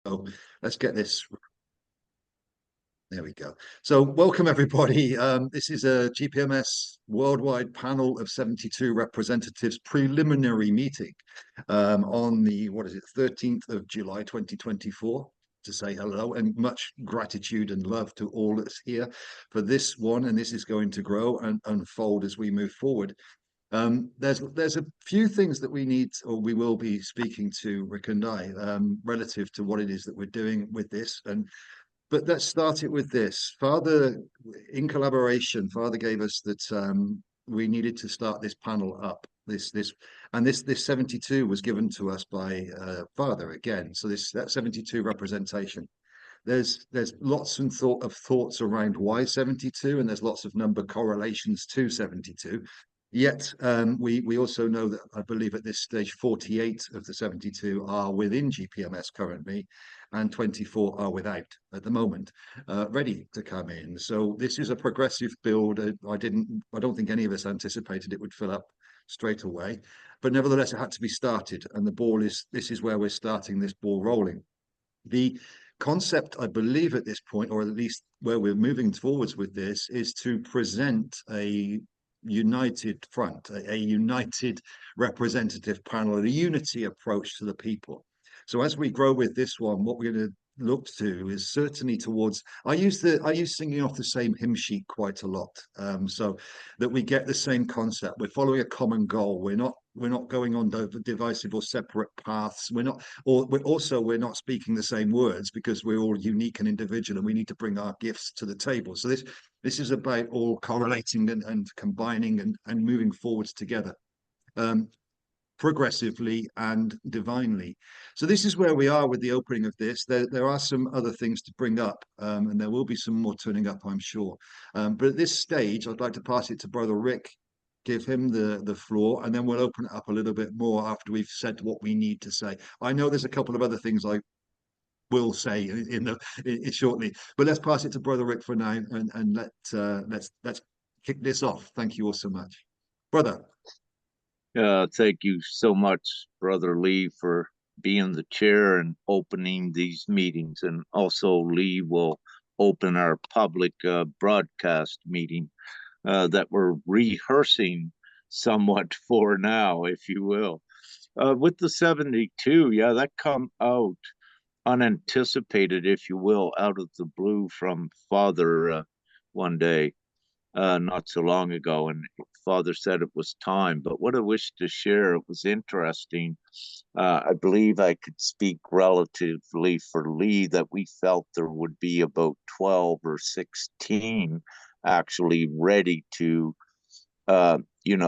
So let's get this. There we go. So welcome everybody. This is a GPMS worldwide panel of 72 representatives preliminary meeting on the, 13th of July 2024, to say hello and much gratitude and love to all that's here for this one. And this is going to grow and unfold as we move forward. There's a few things that we need, or we will be speaking to Rick and I, relative to what it is that we're doing with this. But let's start it with this. Father, in collaboration, Father gave us that we needed to start this panel up. This 72 was given to us by Father again. So that 72 representation. There's lots of thoughts around why 72, and there's lots of number correlations to 72. Yet we also know that I believe at this stage 48 of the 72 are within GPMS currently, and 24 are without at the moment, ready to come in. So this is a progressive build. I don't think any of us anticipated it would fill up straight away, but nevertheless it had to be started, and this is where we're starting this ball rolling. The concept, I believe at this point, or at least where we're moving forwards with this, is to present a united front, a united representative panel, a unity approach to the people. So as we grow with this one, what we're going to look to is certainly towards, I use singing off the same hymn sheet quite a lot, so that we get the same concept. We're following a common goal. We're not going on divisive or separate paths. We're not speaking the same words, because we're all unique and individual, and we need to bring our gifts to the table. So this is about all correlating and combining and moving forwards together, progressively and divinely. So this is where we are with the opening of this. There are some other things to bring up, and there will be some more turning up, I'm sure. But at this stage, I'd like to pass it to Brother Rick, give him the floor, and then we'll open it up a little bit more after we've said what we need to say. I know there's a couple of other things I will say in shortly, but let's pass it to Brother Rick for now, and let's kick this off. Thank you all so much, brother. Thank you so much, Brother Lee, for being the chair and opening these meetings. And also, Lee will open our public broadcast meeting that we're rehearsing somewhat for now, if you will. With the 72, yeah, that come out unanticipated, if you will, out of the blue from Father one day. Not so long ago, and Father said it was time. But what I wish to share, it was interesting. I believe I could speak relatively for Lee that we felt there would be about 12 or 16 actually ready to,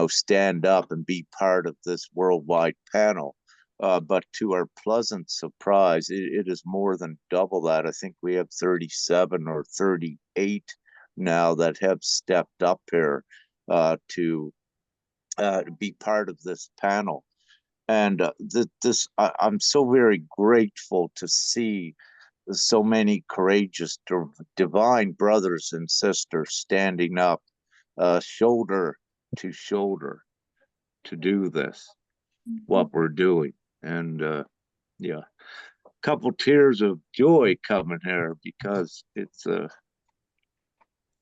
stand up and be part of this worldwide panel. But to our pleasant surprise, it is more than double that. I think we have 37 or 38 now that have stepped up here to be part of this panel. And I'm so very grateful to see so many courageous divine brothers and sisters standing up shoulder to shoulder to do this, what we're doing. And yeah, a couple tears of joy coming here, because it's a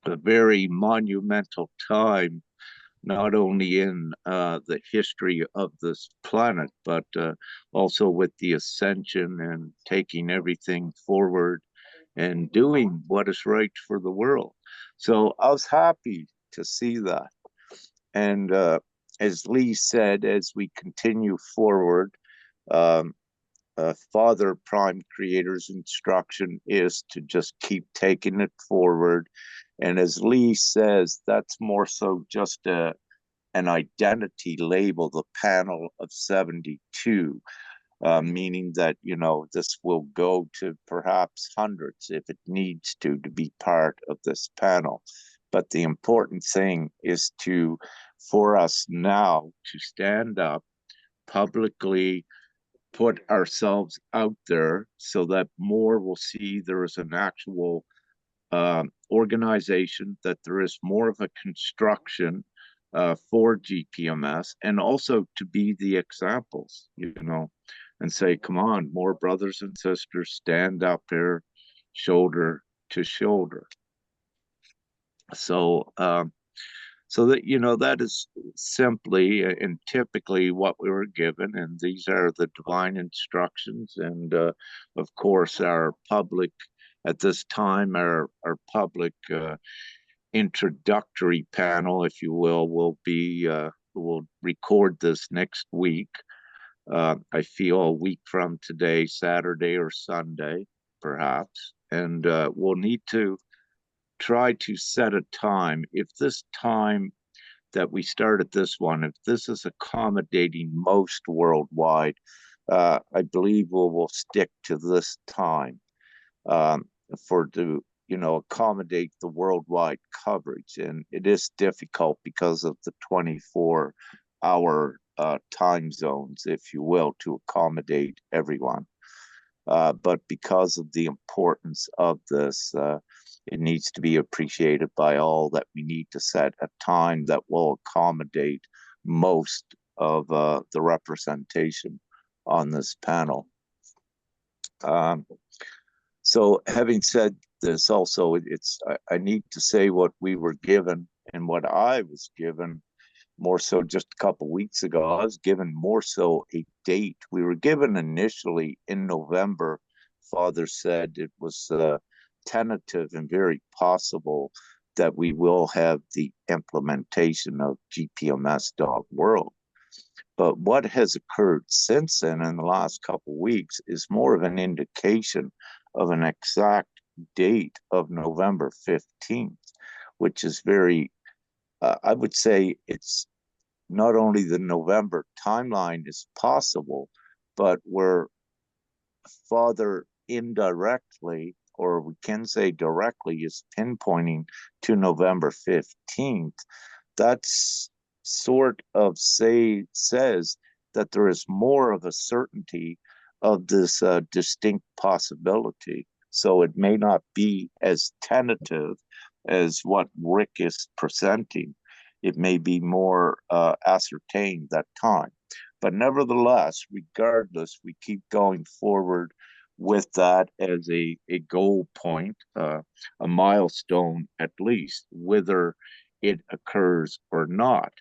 very monumental time, not only in the history of this planet, but also with the ascension and taking everything forward and doing what is right for the world. So I was happy to see that. And as Lee said, as we continue forward, Father Prime Creator's instruction is to just keep taking it forward. And as Lee says, that's more so just an identity label, the panel of 72, meaning that, this will go to perhaps hundreds if it needs to be part of this panel. But the important thing is for us now to stand up publicly, put ourselves out there, so that more will see there is an actual organization, that there is more of a construction for GPMS, and also to be the examples, and say, come on, more brothers and sisters, stand up here, shoulder to shoulder. So, so that, that is simply and typically what we were given, and these are the divine instructions. And of course, our public at this time, our public introductory panel, if you will be will record this next week. I feel a week from today, Saturday or Sunday, perhaps, and we'll need to try to set a time. If this time that we started this one, if this is accommodating most worldwide, I believe we'll stick to this time um, for to accommodate the worldwide coverage. And it is difficult because of the 24-hour time zones, if you will, to accommodate everyone. But because of the importance of this, it needs to be appreciated by all that we need to set a time that will accommodate most of the representation on this panel. So having said this, also, I need to say what we were given and what I was given more so just a couple of weeks ago. I was given more so a date. We were given initially in November. Father said it was tentative and very possible that we will have the implementation of GPMS.world. But what has occurred since then in the last couple of weeks is more of an indication of an exact date of November 15th, which is very, I would say it's not only the November timeline is possible, but where Father indirectly, or we can say directly, is pinpointing to November 15th. That's sort of says that there is more of a certainty of this distinct possibility. So it may not be as tentative as what Rick is presenting. It may be more ascertained that time. But nevertheless, regardless, we keep going forward with that as a goal point, a milestone at least, whether it occurs or not.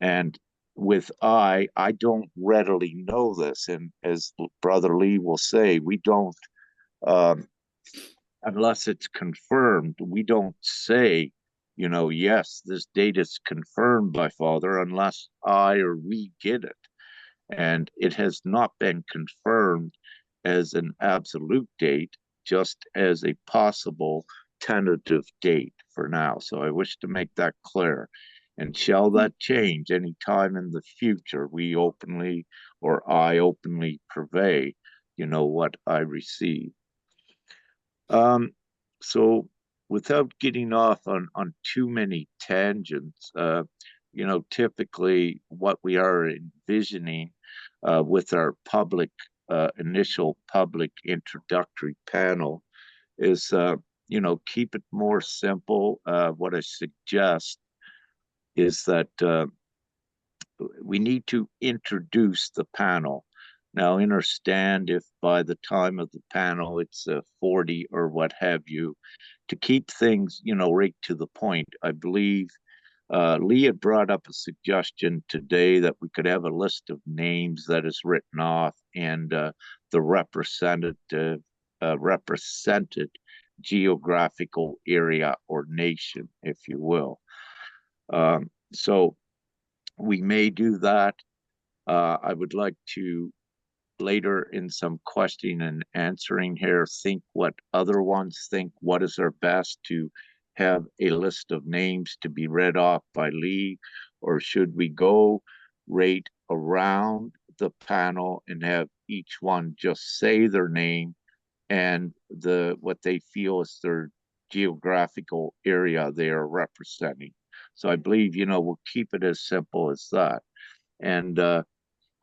And with I don't readily know this. And as Brother Lee will say, we don't, um, unless it's confirmed, we don't say, yes, this date is confirmed by Father unless I or we get it. And it has not been confirmed as an absolute date, just as a possible tentative date for now. So I wish to make that clear. And shall that change any time in the future, we openly, or I openly purvey, what I receive. So without getting off on too many tangents, typically what we are envisioning with our public initial public introductory panel is, keep it more simple. What I suggest is that we need to introduce the panel. Now, understand if by the time of the panel it's 40 or what have you, to keep things, right to the point. I believe Lee had brought up a suggestion today that we could have a list of names that is written off and the represented geographical area or nation, if you will. So we may do that. I would like to later in some questioning and answering here think what other ones think. What is our best to have a list of names to be read off by Lee, or should we go right around the panel and have each one just say their name and what they feel is their geographical area they are representing? So I believe, we'll keep it as simple as that. And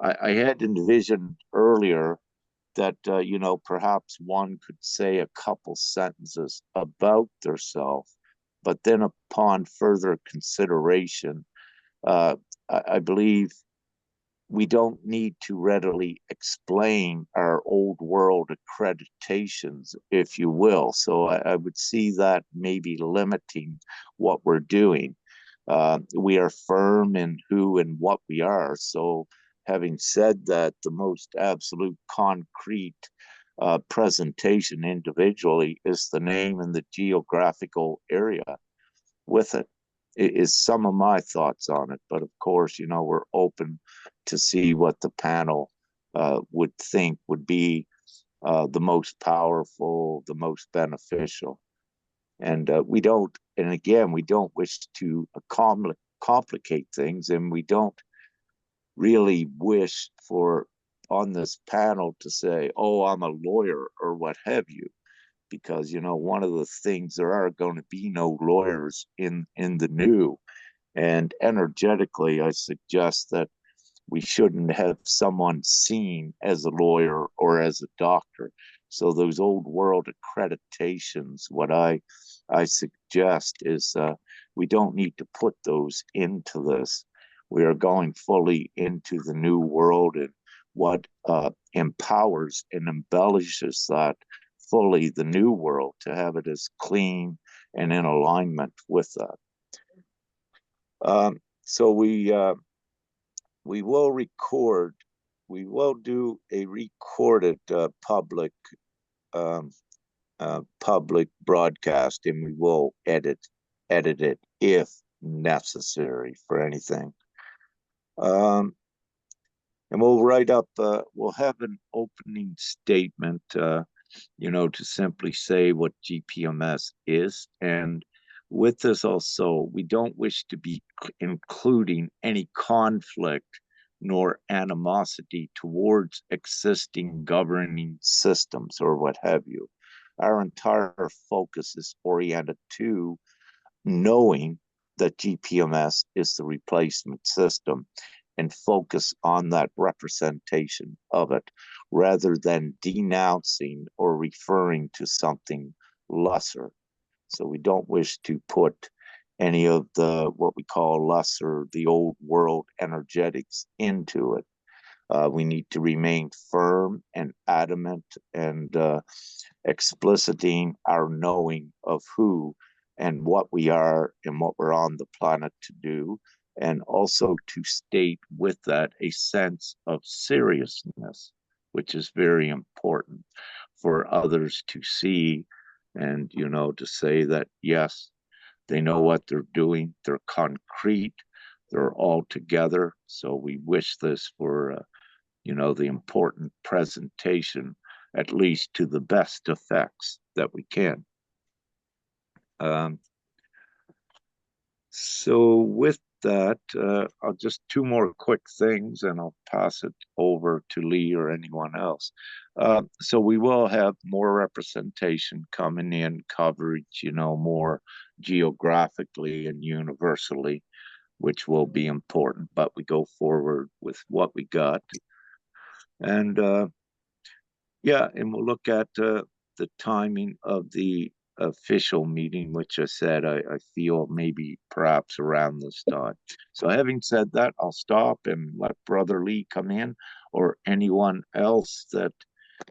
I had envisioned earlier that, perhaps one could say a couple sentences about themselves, but then upon further consideration, I believe we don't need to readily explain our old world accreditations, if you will. So I would see that maybe limiting what we're doing. We are firm in who and what we are. So, having said that, the most absolute concrete presentation individually is the name and the geographical area with it. Is some of my thoughts on it. But of course, we're open to see what the panel would think would be the most powerful, the most beneficial. And and again, we don't wish to complicate things, and we don't really wish for on this panel to say, oh, I'm a lawyer or what have you, because one of the things, there are going to be no lawyers in the new, and energetically I suggest that we shouldn't have someone seen as a lawyer or as a doctor. So those old world accreditations, what I suggest is we don't need to put those into this. We are going fully into the new world, and what empowers and embellishes that fully the new world to have it as clean and in alignment with that. So we will record. We will do a recorded um, public broadcast, and we will edit it if necessary for anything. And we'll write up. We'll have an opening statement. To simply say what GPMS is. And with this also, we don't wish to be including any conflict nor animosity towards existing governing systems or what have you. Our entire focus is oriented to knowing that GPMS is the replacement system and focus on that representation of it rather than denouncing or referring to something lesser. So we don't wish to put any of the what we call lesser, the old world energetics into it. We need to remain firm and adamant and expliciting our knowing of who and what we are and what we're on the planet to do, and also to state with that a sense of seriousness, which is very important for others to see, and to say that yes, they know what they're doing, they're concrete, they're all together. So we wish this for the important presentation, at least to the best effects that we can. So with that, I'll just two more quick things and I'll pass it over to Lee or anyone else. So we will have more representation coming in, coverage, more geographically and universally, which will be important, but we go forward with what we got. And and we'll look at the timing of the official meeting, which I said I feel maybe perhaps around this time. So having said that, I'll stop and let Brother Lee come in, or anyone else that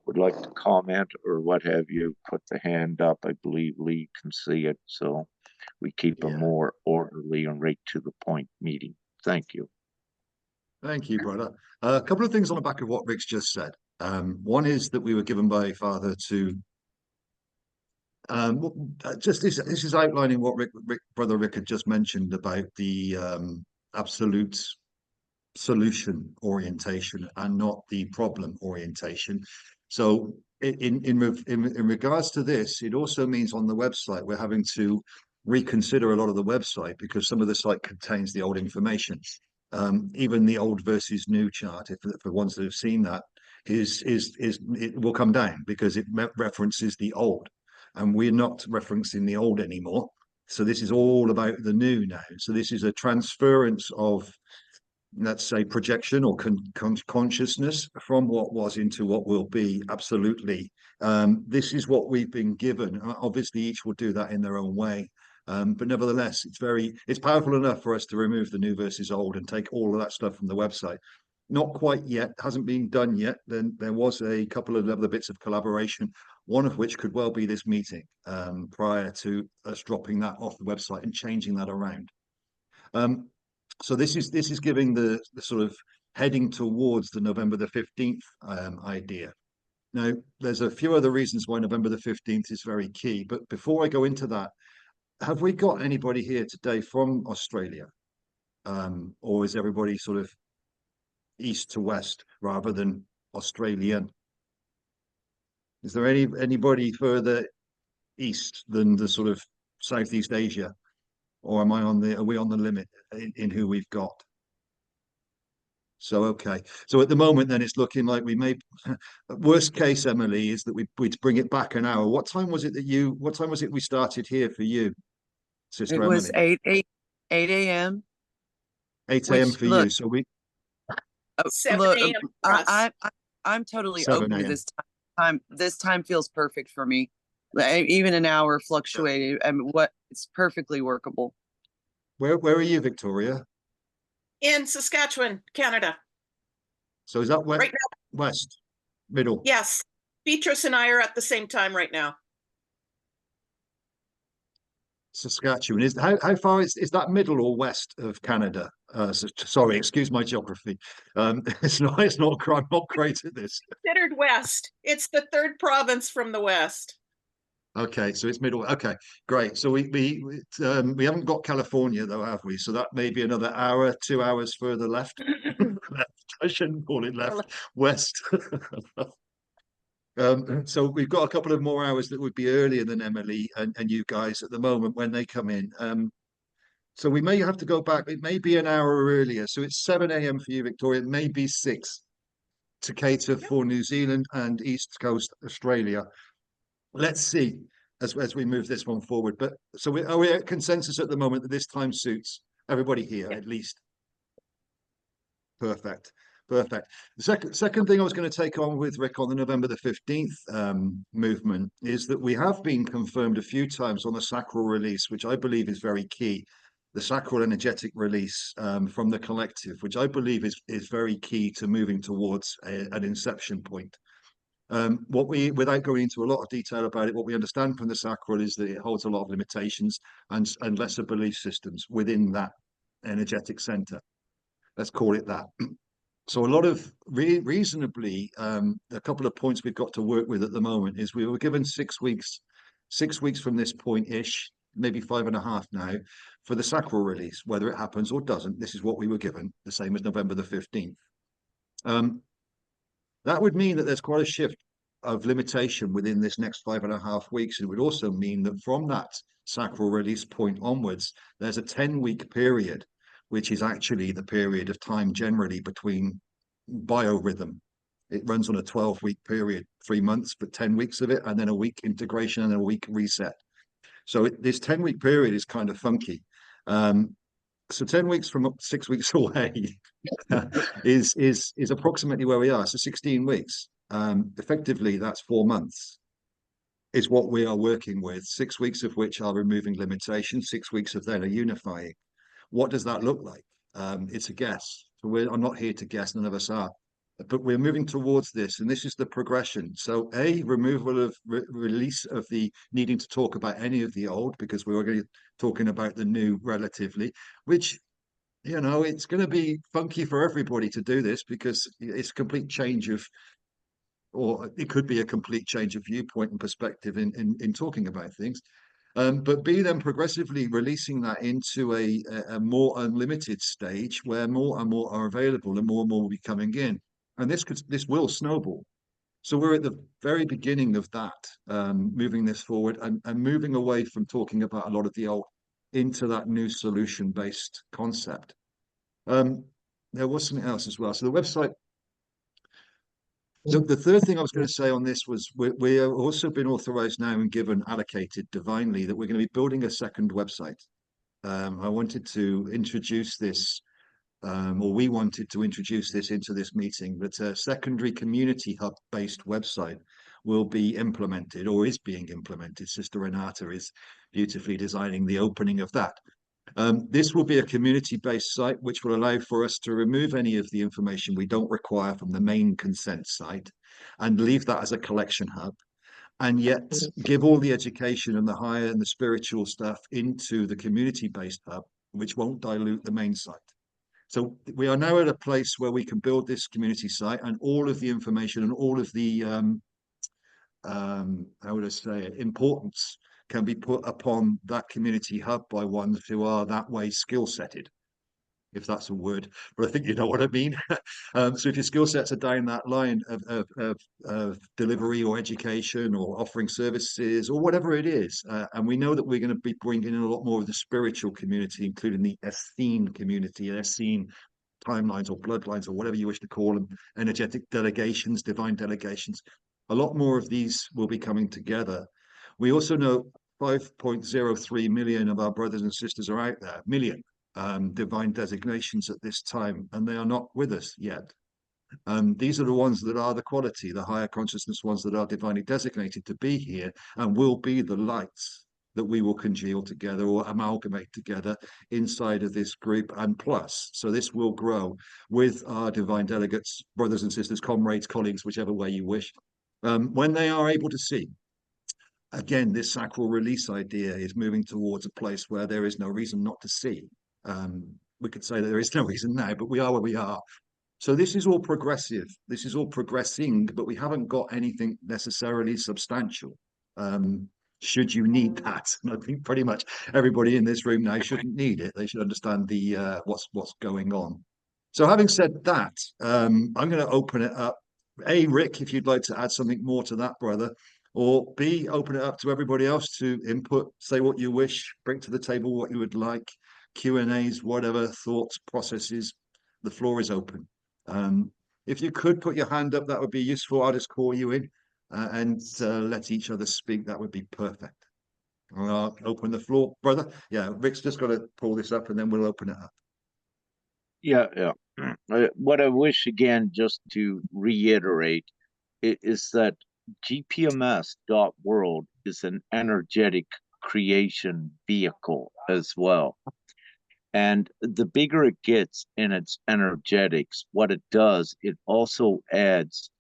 would like to comment or what have you, put the hand up. I believe Lee can see it, so we keep a more orderly and right to the point meeting. Thank you. Thank you, brother. A couple of things on the back of what Rick's just said. One is that we were given by Father to just this is outlining what Brother Rick had just mentioned about the absolute solution orientation and not the problem orientation. So in regards to this, it also means on the website we're having to reconsider a lot of the website because some of the site contains the old information. Even the old versus new chart, if for ones that have seen that, is it will come down because it references the old, and we're not referencing the old anymore. So this is all about the new now. So this is a transference of, let's say, projection or consciousness from what was into what will be. Absolutely. This is what we've been given. Obviously, each will do that in their own way. But nevertheless, it's powerful enough for us to remove the new versus old and take all of that stuff from the website. not quite yet, hasn't been done yet. Then there was a couple of other bits of collaboration, one of which could well be this meeting, prior to us dropping that off the website and changing that around. So this is giving the sort of heading towards the November the 15th idea. Now, there's a few other reasons why November the 15th is very key, but before I go into that, have we got anybody here today from Australia? Or is everybody sort of east to west rather than Australian? Is there anybody further east than the sort of Southeast Asia? Or are we on the limit in who we've got? So okay. So at the moment then it's looking like we may worst case, Emily, is that we'd bring it back an hour. What time was it we started here for you, It Sister was Emily? 8 a.m. 8 a.m. Which for look, you. So we 7 look, a.m. for us. I'm totally 7 open to a.m. this time. This time feels perfect for me. Even an hour fluctuated. I mean, it's perfectly workable. Where are you, Victoria? In Saskatchewan, Canada. So is that Right now, west, middle? yes. Beatrice and I are at the same time right now. Saskatchewan is how far is that middle or west of Canada? Sorry, excuse my geography. It's not I'm not great at this. Considered west. It's the third province from the west. Okay, so it's middle. Okay, great. So we haven't got California though, have we? So that may be another hour, 2 hours further left. Left. I shouldn't call it left. West. So we've got a couple of more hours that would be earlier than Emily and you guys at the moment when they come in. So we may have to go back. It may be an hour earlier. So it's 7 a.m. for you, Victoria. It may be 6 to cater for New Zealand and East Coast Australia. Let's see as we move this one forward. But so are we at consensus at the moment that this time suits everybody here at least? Perfect. Perfect. The second thing I was going to take on with Rick on the November the 15th movement is that we have been confirmed a few times on the sacral release, which I believe is very key. The sacral energetic release from the collective, which I believe is very key to moving towards an inception point. Without going into a lot of detail about it, what we understand from the sacral is that it holds a lot of limitations and lesser belief systems within that energetic center. Let's call it that. So a lot of reasonably, a couple of points we've got to work with at the moment is we were given 6 weeks, 6 weeks from this point-ish, maybe 5.5 now, for the sacral release, whether it happens or doesn't. This is what we were given, the same as November the 15th. That would mean that there's quite a shift of limitation within this next 5.5 weeks. It would also mean that from that sacral release point onwards, there's a 10-week period, which is actually the period of time generally between biorhythm. It runs on a 12-week period, 3 months, but 10 weeks of it, and then a week integration and a week reset. So this 10-week period is kind of funky. So 10 weeks from 6 weeks away is approximately where we are. So 16 weeks. Effectively, that's 4 months is what we are working with. 6 weeks of which are removing limitations. 6 weeks of then are unifying. What does that look like? It's a guess. So I'm not here to guess, none of us are. But we're moving towards this, and this is the progression. So removal of release of the needing to talk about any of the old, because we're already talking about the new relatively, which, it's going to be funky for everybody to do this because it's a complete change of, or it could be a complete change of viewpoint and perspective in talking about things. But be then progressively releasing that into a more unlimited stage where more and more are available and more will be coming in. And this will snowball. So we're at the very beginning of that, moving this forward and moving away from talking about a lot of the old into that new solution-based concept. There was something else as well. So the website, the third thing I was going to say on this was we have also been authorized now and given allocated divinely that we're going to be building a second website. I wanted to introduce this, or we wanted to introduce this into this meeting, that a secondary community hub based website will be implemented or is being implemented. Sister Renata is beautifully designing the opening of that. This will be a community-based site, which will allow for us to remove any of the information we don't require from the main consent site and leave that as a collection hub, and yet give all the education and the higher and the spiritual stuff into the community-based hub, which won't dilute the main site. So we are now at a place where we can build this community site, and all of the information and all of the how would I say it, importance can be put upon that community hub by ones who are that way skill setted, if that's a word, but I think you know what I mean. So if your skill sets are down that line of delivery or education or offering services or whatever it is, and we know that we're going to be bringing in a lot more of the spiritual community, including the Essene community, Essene timelines or bloodlines or whatever you wish to call them, energetic delegations, divine delegations. A lot more of these will be coming together. We also know 5.03 million of our brothers and sisters are out there, million divine designations at this time, and they are not with us yet. These are the ones that are the quality, the higher consciousness ones that are divinely designated to be here and will be the lights that we will congeal together or amalgamate together inside of this group and plus. So this will grow with our divine delegates, brothers and sisters, comrades, colleagues, whichever way you wish, when they are able to see. Again, this sacral release idea is moving towards a place where there is no reason not to see. We could say that there is no reason now, but we are where we are. So this is all progressive. This is all progressing, but we haven't got anything necessarily substantial. Should you need that? And I think pretty much everybody in this room now shouldn't need it. They should understand the what's going on. So having said that, I'm going to open it up. A, Rick, if you'd like to add something more to that, brother, or B, open it up to everybody else to input, say what you wish, bring to the table what you would like, Q&As, whatever, thoughts, processes, the floor is open. If you could put your hand up, that would be useful. I'll just call you in and let each other speak. That would be perfect. I'll open the floor, brother. Yeah, Rick's just got to pull this up and then we'll open it up. Yeah. What I wish again, just to reiterate, is that GPMS.world is an energetic creation vehicle as well. And the bigger it gets in its energetics, what it does, it also adds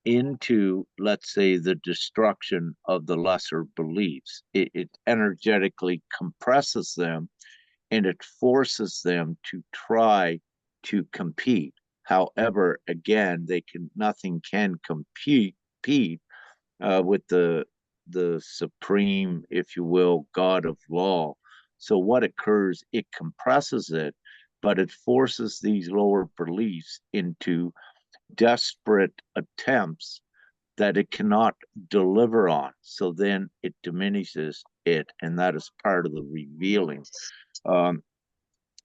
into, let's say, the destruction of the lesser beliefs. It energetically compresses them and it forces them to try to compete. However, again, nothing can compete with the supreme, if you will, God of law. So what occurs, it compresses it, but it forces these lower beliefs into desperate attempts that it cannot deliver on. So then it diminishes it, and that is part of the revealing.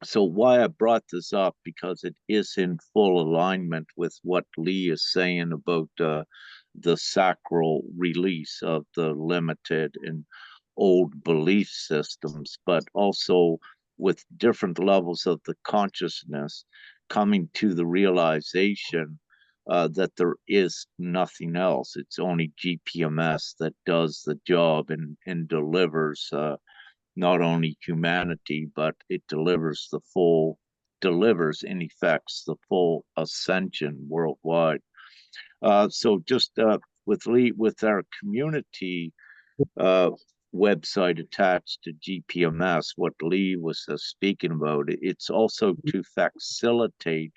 So why I brought this up, because it is in full alignment with what Lee is saying about the sacral release of the limited and old belief systems, but also with different levels of the consciousness coming to the realization that there is nothing else. It's only GPMS that does the job and delivers not only humanity, but it delivers in effects the full ascension worldwide. So just with our community website attached to GPMS, what Lee was speaking about, it's also to facilitate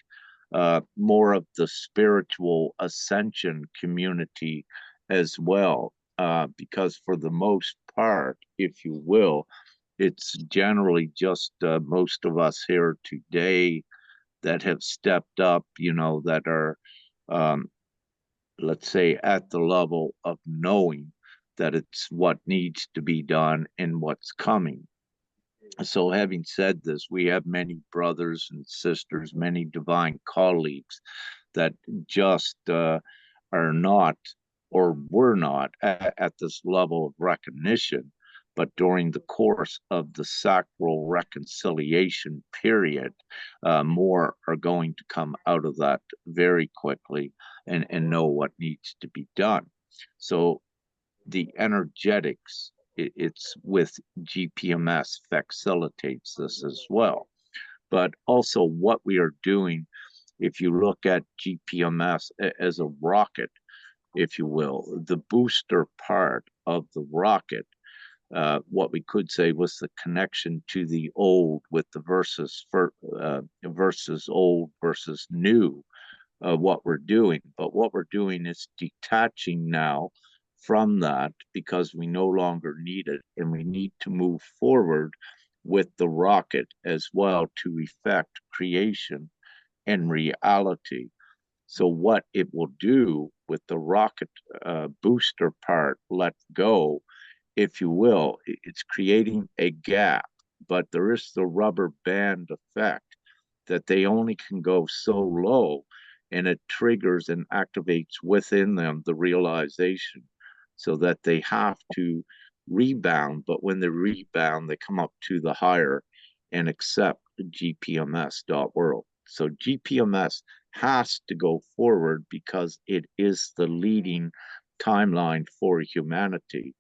more of the spiritual ascension community as well, because for the most part, if you will, it's generally just most of us here today that have stepped up, that are, let's say, at the level of knowing that it's what needs to be done and what's coming. So having said this, we have many brothers and sisters, many divine colleagues that just are not or were not at this level of recognition. But during the course of the sacral reconciliation period, more are going to come out of that very quickly and know what needs to be done. So the energetics it's with GPMS facilitates this as well. But also what we are doing, if you look at GPMS as a rocket, if you will, the booster part of the rocket, what we could say was the connection to the old with the versus old versus new, what we're doing. But what we're doing is detaching now from that because we no longer need it, and we need to move forward with the rocket as well to effect creation and reality. So what it will do with the rocket booster part let go, if you will, it's creating a gap, but there is the rubber band effect that they only can go so low, and it triggers and activates within them the realization so that they have to rebound. But when they rebound, they come up to the higher and accept GPMS.world. So GPMS has to go forward because it is the leading timeline for humanity.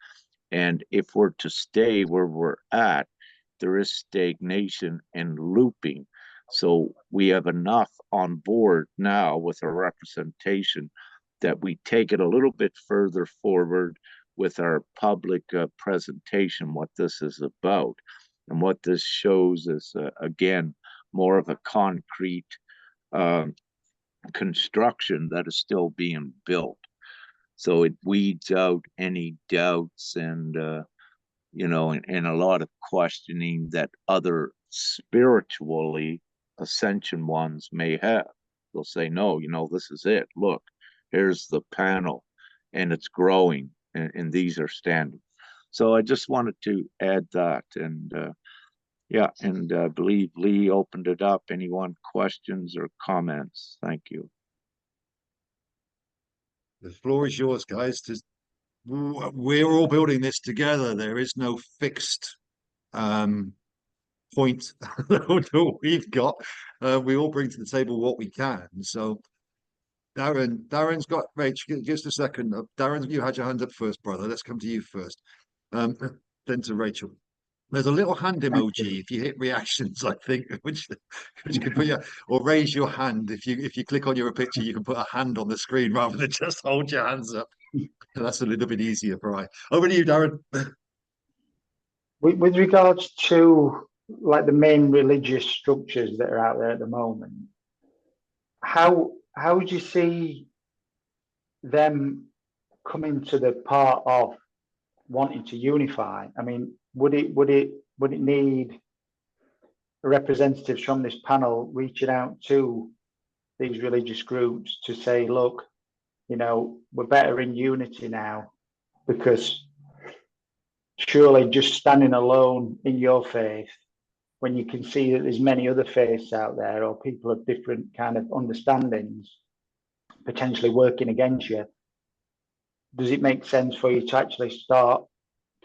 And if we're to stay where we're at, there is stagnation and looping. So we have enough on board now with our representation that we take it a little bit further forward with our public presentation, what this is about. And what this shows is, again, more of a concrete construction that is still being built. So it weeds out any doubts and and a lot of questioning that other spiritually ascension ones may have. They'll say, no, this is it. Look, here's the panel, and it's growing, and these are standing. So I just wanted to add that. And I believe Lee opened it up. Anyone questions or comments? Thank you. The floor is yours, guys. We're all building this together. There is no fixed point that we've got. We all bring to the table what we can. So Darren's got Rach. Just a second. Darren, you had your hand up first, brother. Let's come to you first. Then to Rachel. There's a little hand emoji if you hit reactions, I think, which you can put or raise your hand. If you click on your picture, you can put a hand on the screen rather than just hold your hands up. That's a little bit easier for I. Over to you, Darren. With regards to like the main religious structures that are out there at the moment, how would you see them coming to the part of wanting to unify? I mean, would it need representatives from this panel reaching out to these religious groups to say, look, we're better in unity now, because surely just standing alone in your faith, when you can see that there's many other faiths out there or people of different kind of understandings potentially working against you, does it make sense for you to actually start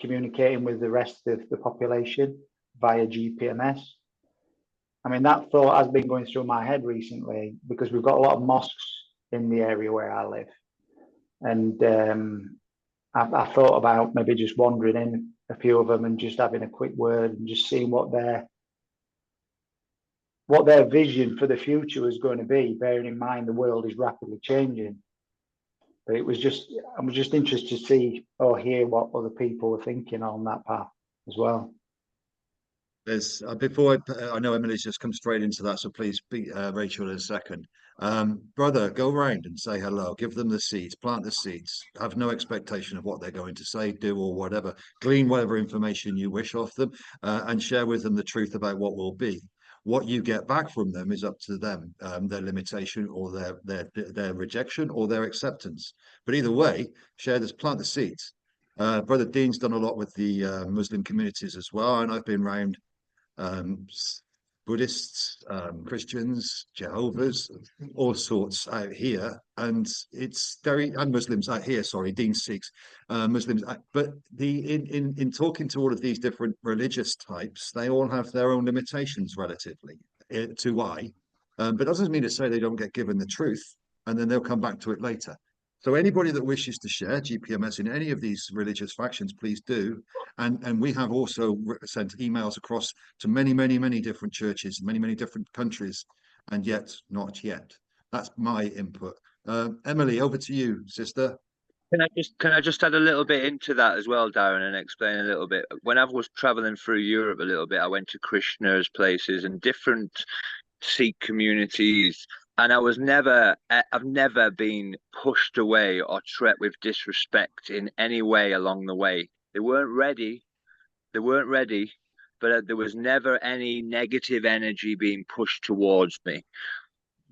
communicating with the rest of the population via GPMS? I mean, that thought has been going through my head recently because we've got a lot of mosques in the area where I live. And I thought about maybe just wandering in a few of them and just having a quick word and just seeing what their vision for the future is going to be, bearing in mind the world is rapidly changing. But I was just interested to see or hear what other people were thinking on that path as well. There's before I know Emily's just come straight into that, so please be Rachel in a second. Brother, go around and say hello. Give them the seeds, plant the seeds. Have no expectation of what they're going to say, do, or whatever. Glean whatever information you wish off them, and share with them the truth about what will be. What you get back from them is up to them, their limitation or their rejection or their acceptance. But either way, share this, plant the seeds. Brother Dean's done a lot with the Muslim communities as well, and I've been around Buddhists, Christians, Jehovah's, all sorts out here, and Muslims out here. Sorry, Dean Sikhs, Muslims. But in talking to all of these different religious types, they all have their own limitations relatively to but doesn't mean to say they don't get given the truth, and then they'll come back to it later. So anybody that wishes to share GPMS in any of these religious factions, please do. And we have also sent emails across to many, many, many different churches, many, many different countries, and yet not yet. That's my input. Emily, over to you, sister. Can I just add a little bit into that as well, Darren, and explain a little bit? When I was traveling through Europe a little bit, I went to Krishna's places and different Sikh communities, and I've never been pushed away or treated with disrespect in any way along the way. They weren't ready, but there was never any negative energy being pushed towards me.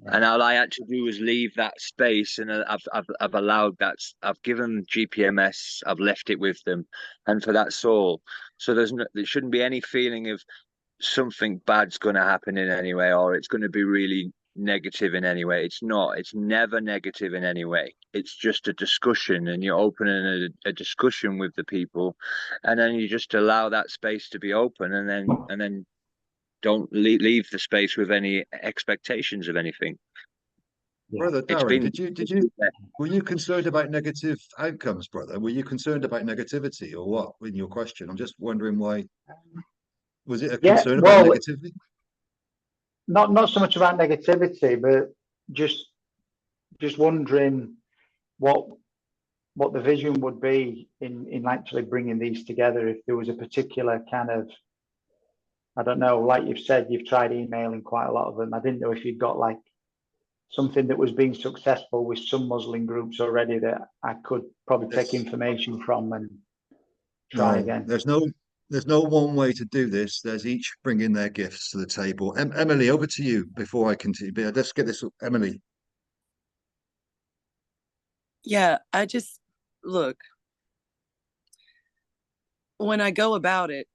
And all I had to do was leave that space, and I've allowed that. I've given GPMS. I've left it with them, and for that soul. So there shouldn't be any feeling of something bad's going to happen in any way, or it's going to be really negative in any way. It's not. It's never negative in any way. It's just a discussion, and you're opening a discussion with the people, and then you just allow that space to be open, and then don't leave the space with any expectations of anything. Brother Darren, were you concerned about negative outcomes, brother? Were you concerned about negativity or what in your question? I'm just wondering why. Was it a concern about negativity? Not so much about negativity, but just wondering what the vision would be in actually bringing these together. If there was a particular kind of, I don't know, like you've said, you've tried emailing quite a lot of them. I didn't know if you'd got like something that was being successful with some Muslim groups already that I could probably take information from and try again. There's no one way to do this. There's each bringing their gifts to the table. Emily, over to you before I continue. Let's get this, Emily. Yeah, look, when I go about it,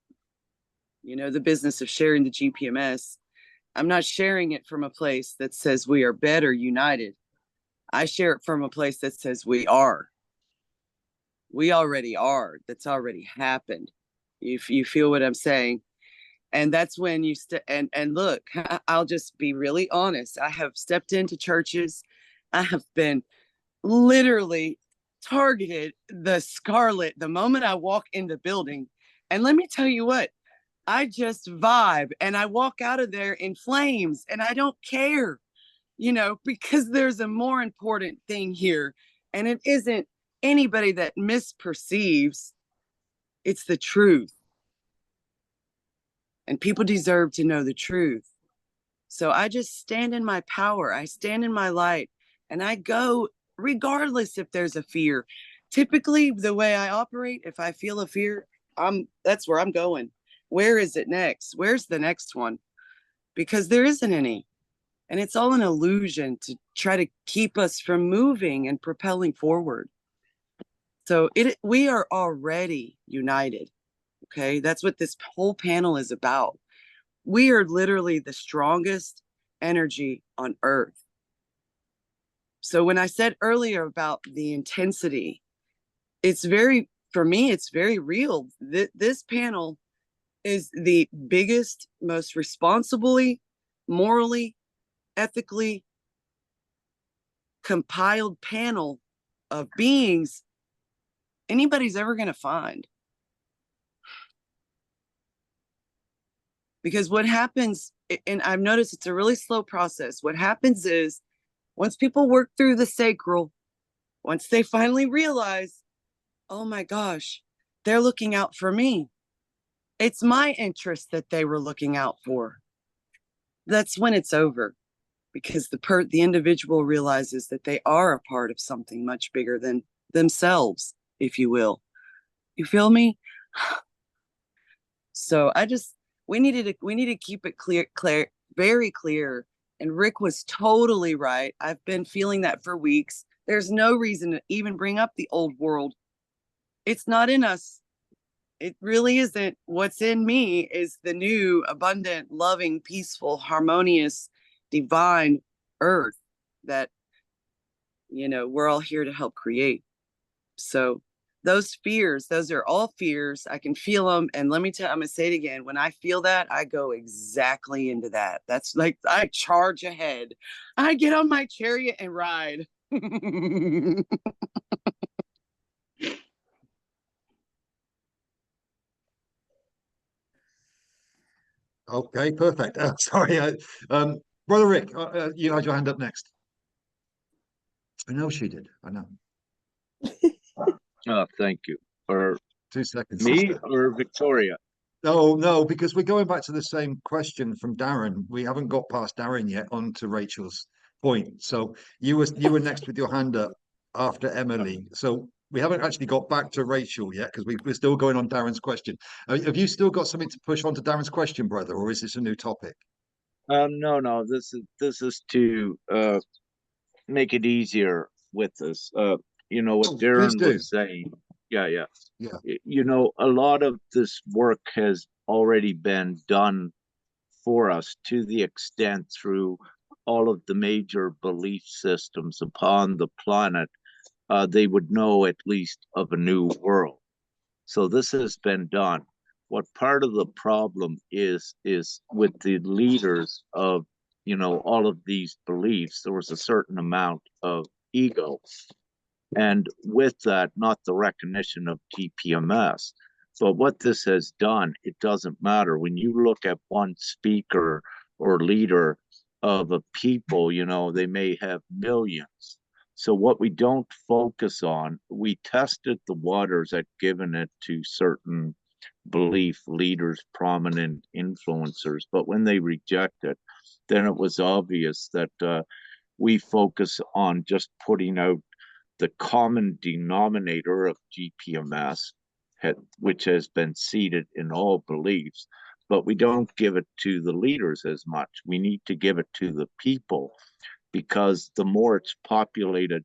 the business of sharing the GPMS, I'm not sharing it from a place that says we are better united. I share it from a place that says we are. We already are. That's already happened. If you feel what I'm saying. And that's when you and look, I'll just be really honest. I have stepped into churches. I have been literally targeted the scarlet the moment I walk in the building. And let me tell you what, I just vibe and I walk out of there in flames and I don't care, because there's a more important thing here. And it isn't anybody that misperceives, it's the truth. And people deserve to know the truth. So I just stand in my power. I stand in my light and I go regardless if there's a fear. Typically, the way I operate, if I feel a fear, that's where I'm going. Where is it next? Where's the next one? Because there isn't any. And it's all an illusion to try to keep us from moving and propelling forward. So we are already united. Okay, that's what this whole panel is about. We are literally the strongest energy on earth. So when I said earlier about the intensity, for me, it's very real. This panel is the biggest, most responsibly, morally, ethically compiled panel of beings anybody's ever going to find. Because what happens, and I've noticed it's a really slow process. What happens is once people work through the sacral, once they finally realize, oh my gosh, they're looking out for me. It's my interest that they were looking out for. That's when it's over, because the individual realizes that they are a part of something much bigger than themselves, if you will. You feel me? So we need to keep it clear, very clear. And Rick was totally right. I've been feeling that for weeks. There's no reason to even bring up the old world. It's not in us. It really isn't. What's in me is the new, abundant, loving, peaceful, harmonious, divine earth that, we're all here to help create. So those fears, those are all fears. I can feel them. And let me tell you, I'm going to say it again. When I feel that, I go exactly into that. That's like, I charge ahead. I get on my chariot and ride. Okay, perfect. Sorry, Brother Rick, you had your hand up next. I know she did. I know. Thank you. Or 2 seconds, me sister. or Victoria? No, no, because we're going back to the same question from Darren. We haven't got past Darren yet on to Rachel's point. So you were next with your hand up after Emily. So we haven't actually got back to Rachel yet because we're still going on Darren's question. Have you still got something to push on to Darren's question, brother, or is this a new topic? No. This is to make it easier with us. You know what Oh, please Darren do. was saying. Yeah. Yeah. You know, a lot of this work has already been done for us to the extent through all of the major belief systems upon the planet, they would know at least of a new world. So this has been done. What part of the problem is with the leaders of, you know, all of these beliefs, there was a certain amount of ego. And with that, not the recognition of GPMS. But what this has done, it doesn't matter. When you look at one speaker or leader of a people, you know, they may have millions. So what we don't focus on, we tested the waters at giving it to certain belief leaders, prominent influencers. But when they reject it, then it was obvious that we focus on just putting out the common denominator of GPMS, which has been seeded in all beliefs, but we don't give it to the leaders as much. We need to give it to the people because the more it's populated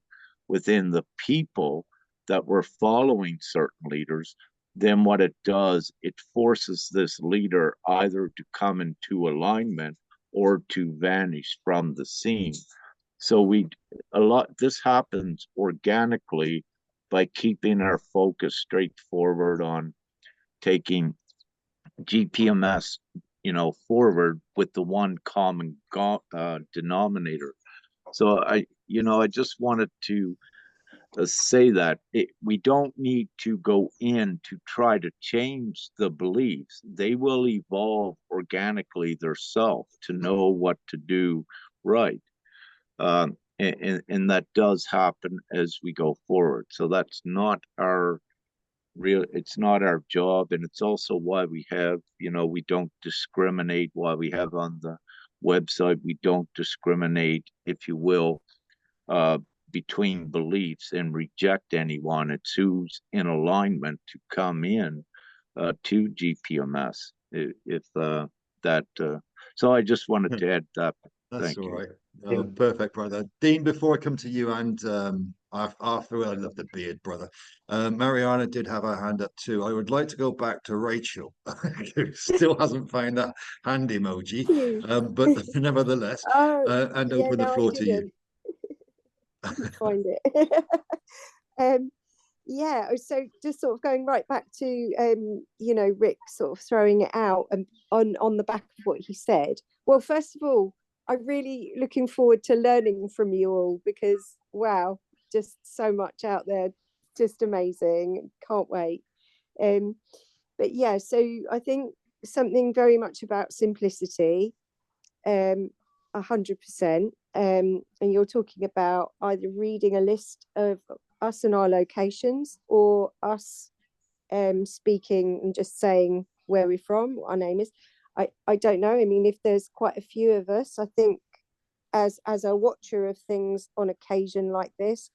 within the people that were following certain leaders, then what it does, it forces this leader either to come into alignment or to vanish from the scene. So this happens organically by keeping our focus straightforward on taking GPMS, you know, forward with the one common denominator. So I just wanted to say that we don't need to go in to try to change the beliefs. They will evolve organically themselves to know what to do right. And that does happen as we go forward. So that's not it's not our job. And it's also why we have, you know, we don't discriminate, why we have on the website, we don't discriminate, if you will, uh, between beliefs and reject anyone. It's who's in alignment to come in to GPMS. If that, so I just wanted to add that. That's Thank all you. right. Oh, perfect, brother. Dean, before I come to you and Arthur, I love the beard, brother. Mariana did have her hand up too. I would like to go back to Rachel, who still hasn't found that hand emoji, You. but nevertheless, Oh, and yeah, open the no, I floor to you. didn't find it. Yeah, so just sort of going right back to you know, Rick sort of throwing it out and on the back of what he said. Well, first of all, I'm really looking forward to learning from you all because wow, just so much out there, just amazing. Can't wait. Um, but yeah, so I think something very much about simplicity, 100%. And you're talking about either reading a list of us and our locations or us speaking and just saying where we're from, what our name is. I don't know. I mean, if there's quite a few of us, I think as a watcher of things on occasion like this,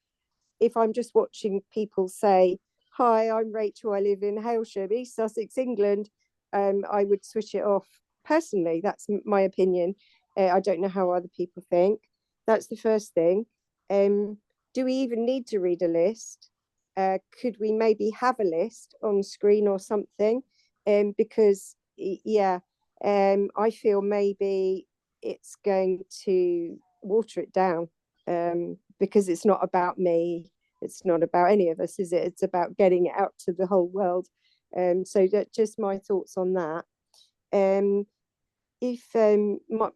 if I'm just watching people say, "Hi, I'm Rachel. I live in Hailsham, East Sussex, England," I would switch it off. Personally, that's my opinion. I don't know how other people think. That's the first thing. Do we even need to read a list? Could we maybe have a list on screen or something? Because yeah, I feel maybe it's going to water it down. Because it's not about me, it's not about any of us, is it? It's about getting it out to the whole world. So that just my thoughts on that. If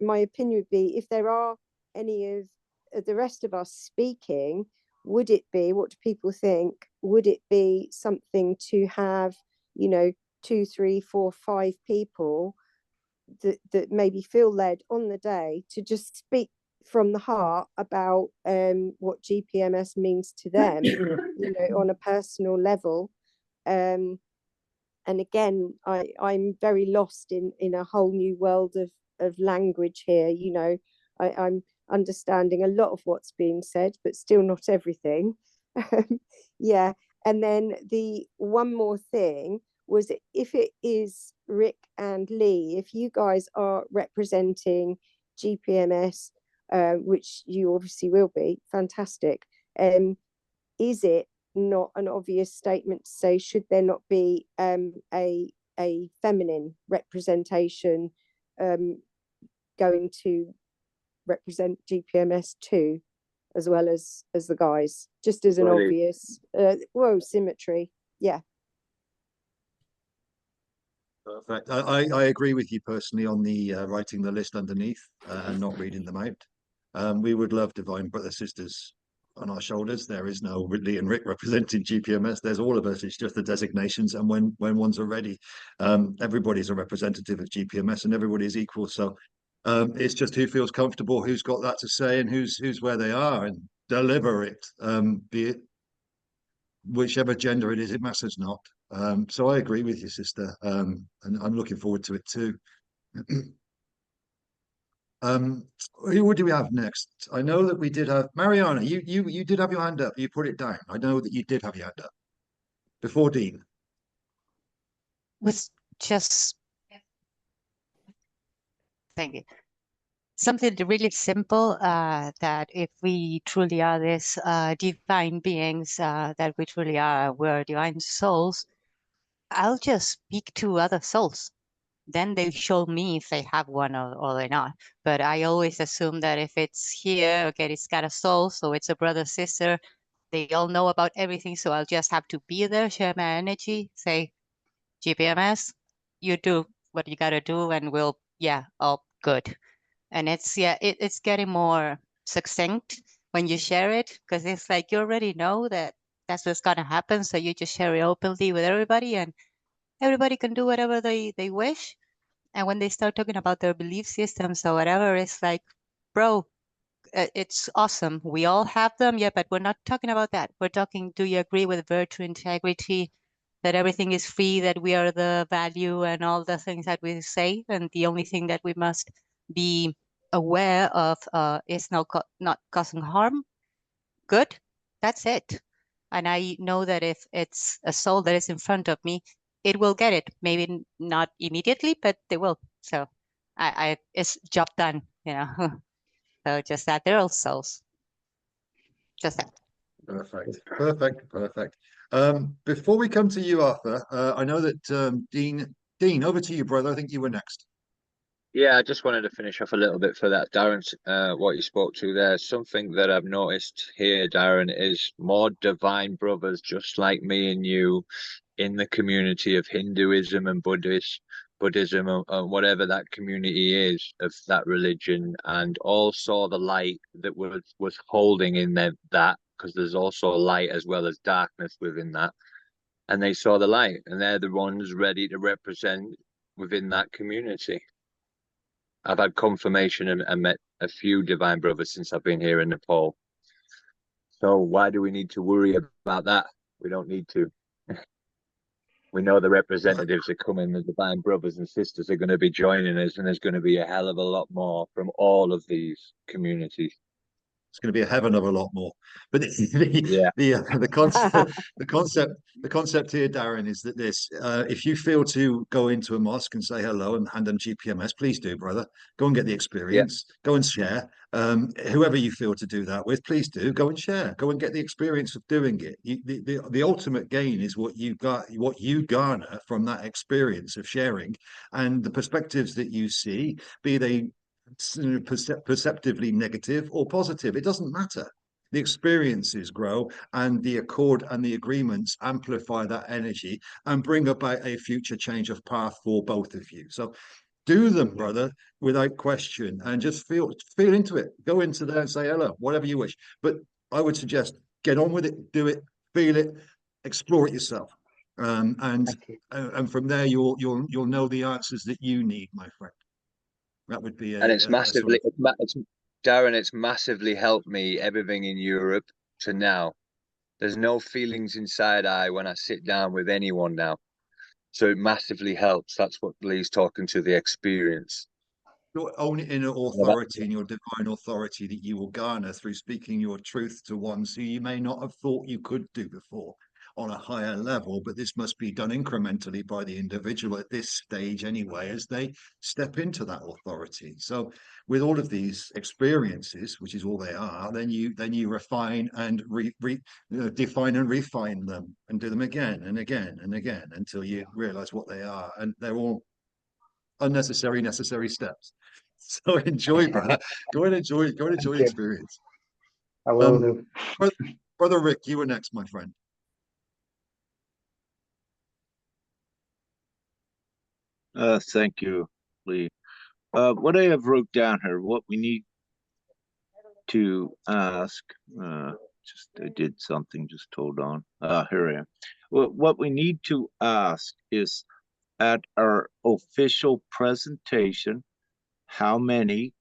my opinion would be, if there are any of the rest of us speaking, would it be, what do people think? Would it be something to have, you know, 2, 3, 4, 5 people that maybe feel led on the day to just speak from the heart about what GPMS means to them, you know, on a personal level. And again, I'm very lost in a whole new world of language here. You know, I'm understanding a lot of what's being said, but still not everything. Yeah. And then the one more thing was, if it is Rick and Lee, if you guys are representing GPMS, which you obviously will be, fantastic. Is it not an obvious statement to say, should there not be a feminine representation going to represent GPMS too, as well as the guys, just as an obvious symmetry? Yeah. Perfect. I agree with you personally on the writing the list underneath and not reading them out. We would love divine brother sisters on our shoulders. There is no Ridley and Rick representing GPMS. There's all of us. It's just the designations, and when ones are ready, everybody's a representative of GPMS, and everybody's equal. So it's just who feels comfortable, who's got that to say, and who's where they are, and deliver it. Be it whichever gender it is, it matters not. So I agree with you, sister, and I'm looking forward to it too. Who do we have next? I know that we did have Mariana. You did have your hand up. You put it down. I know that you did have your hand up before Dean. Was just thank you. Something really simple, that if we truly are this divine beings, that we truly are, we're divine souls, I'll just speak to other souls. Then they show me if they have one or they're not. But I always assume that if it's here, okay, it's got a soul, so it's a brother, sister. They all know about everything, so I'll just have to be there, share my energy, say, GPMS, you do what you gotta do, and we'll, yeah, all good. And it's, yeah, it's getting more succinct when you share it, because it's like you already know that that's what's gonna happen, so you just share it openly with everybody, and everybody can do whatever they wish. And when they start talking about their belief systems or whatever, it's like, bro, it's awesome. We all have them, yeah, but we're not talking about that. We're talking, do you agree with virtue, integrity, that everything is free, that we are the value and all the things that we say, and the only thing that we must be aware of is not causing harm? Good, that's it. And I know that if it's a soul that is in front of me, it will get it. Maybe not immediately, but they will. So it's job done, you know. So just that, they're all souls. Just that. Perfect, perfect, perfect. Before we come to you, Arthur, I know that Dean, over to you, brother. I think you were next. Yeah, I just wanted to finish off a little bit for that, Darren, what you spoke to there. Something that I've noticed here, Darren, is more divine brothers just like me and you in the community of Hinduism and Buddhism, or whatever that community is of that religion, and all saw the light that was holding in them, that, because there's also light as well as darkness within that. And they saw the light, and they're the ones ready to represent within that community. I've had confirmation and met a few divine brothers since I've been here in Nepal. So why do we need to worry about that? We don't need to. We know the representatives are coming, the divine brothers and sisters are going to be joining us, and there's going to be a hell of a lot more from all of these communities. It's going to be a heaven of a lot more. But Yeah. the concept here, Darren, is that if you feel to go into a mosque and say hello and hand them GPMS, please do, brother. Go and get the experience. Yeah. Go and share. Whoever you feel to do that with, please do. Go and share. Go and get the experience of doing it. The ultimate gain is what you garner from that experience of sharing, and the perspectives that you see, be they perceptively negative or positive. It doesn't matter. The experiences grow, and the accord and the agreements amplify that energy and bring about a future change of path for both of you. So do them, brother, without question, and just feel into it. Go into there and say hello, whatever you wish. But I would suggest get on with it, do it, feel it, explore it yourself, Thank you. and from there you'll know the answers that you need, my friend. That would be And it's a sort massively, of. it's Darren, it's massively helped me everything in Europe to now. There's no feelings inside I when I sit down with anyone now. So it massively helps. That's what Lee's talking to, the experience. Your own inner authority and your divine authority that you will garner through speaking your truth to ones who you may not have thought you could do before on a higher level, but this must be done incrementally by the individual at this stage anyway, as they step into that authority. So with all of these experiences, which is all they are, then you refine and define and refine them and do them again and again and again until you realize what they are, and they're all unnecessary necessary steps. So enjoy, brother. Go and enjoy Thank the you. experience. I will do. Brother Rick, you were next, my friend. Thank you, Lee. What I have wrote down here, what we need to ask, just I did something, just hold on. Here I am. What we need to ask is at our official presentation, how many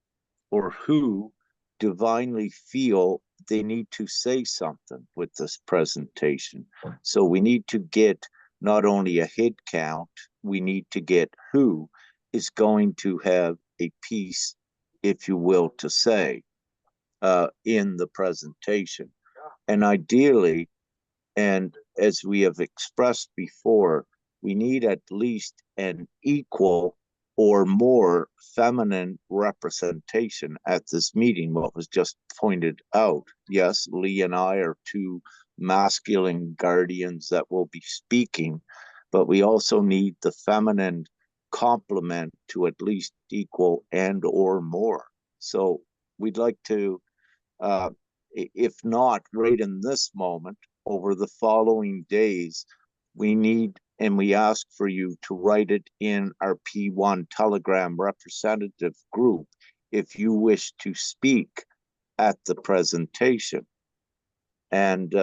or who divinely feel they need to say something with this presentation. So we need to get not only a head count, we need to get who is going to have a piece, if you will, to say in the presentation. And ideally, and as we have expressed before, we need at least an equal or more feminine representation at this meeting, what was just pointed out. Yes, Lee and I are two masculine guardians that will be speaking, but we also need the feminine complement to at least equal and or more. So we'd like to, if not right in this moment, over the following days, we need and we ask for you to write it in our P1 Telegram representative group if you wish to speak at the presentation. And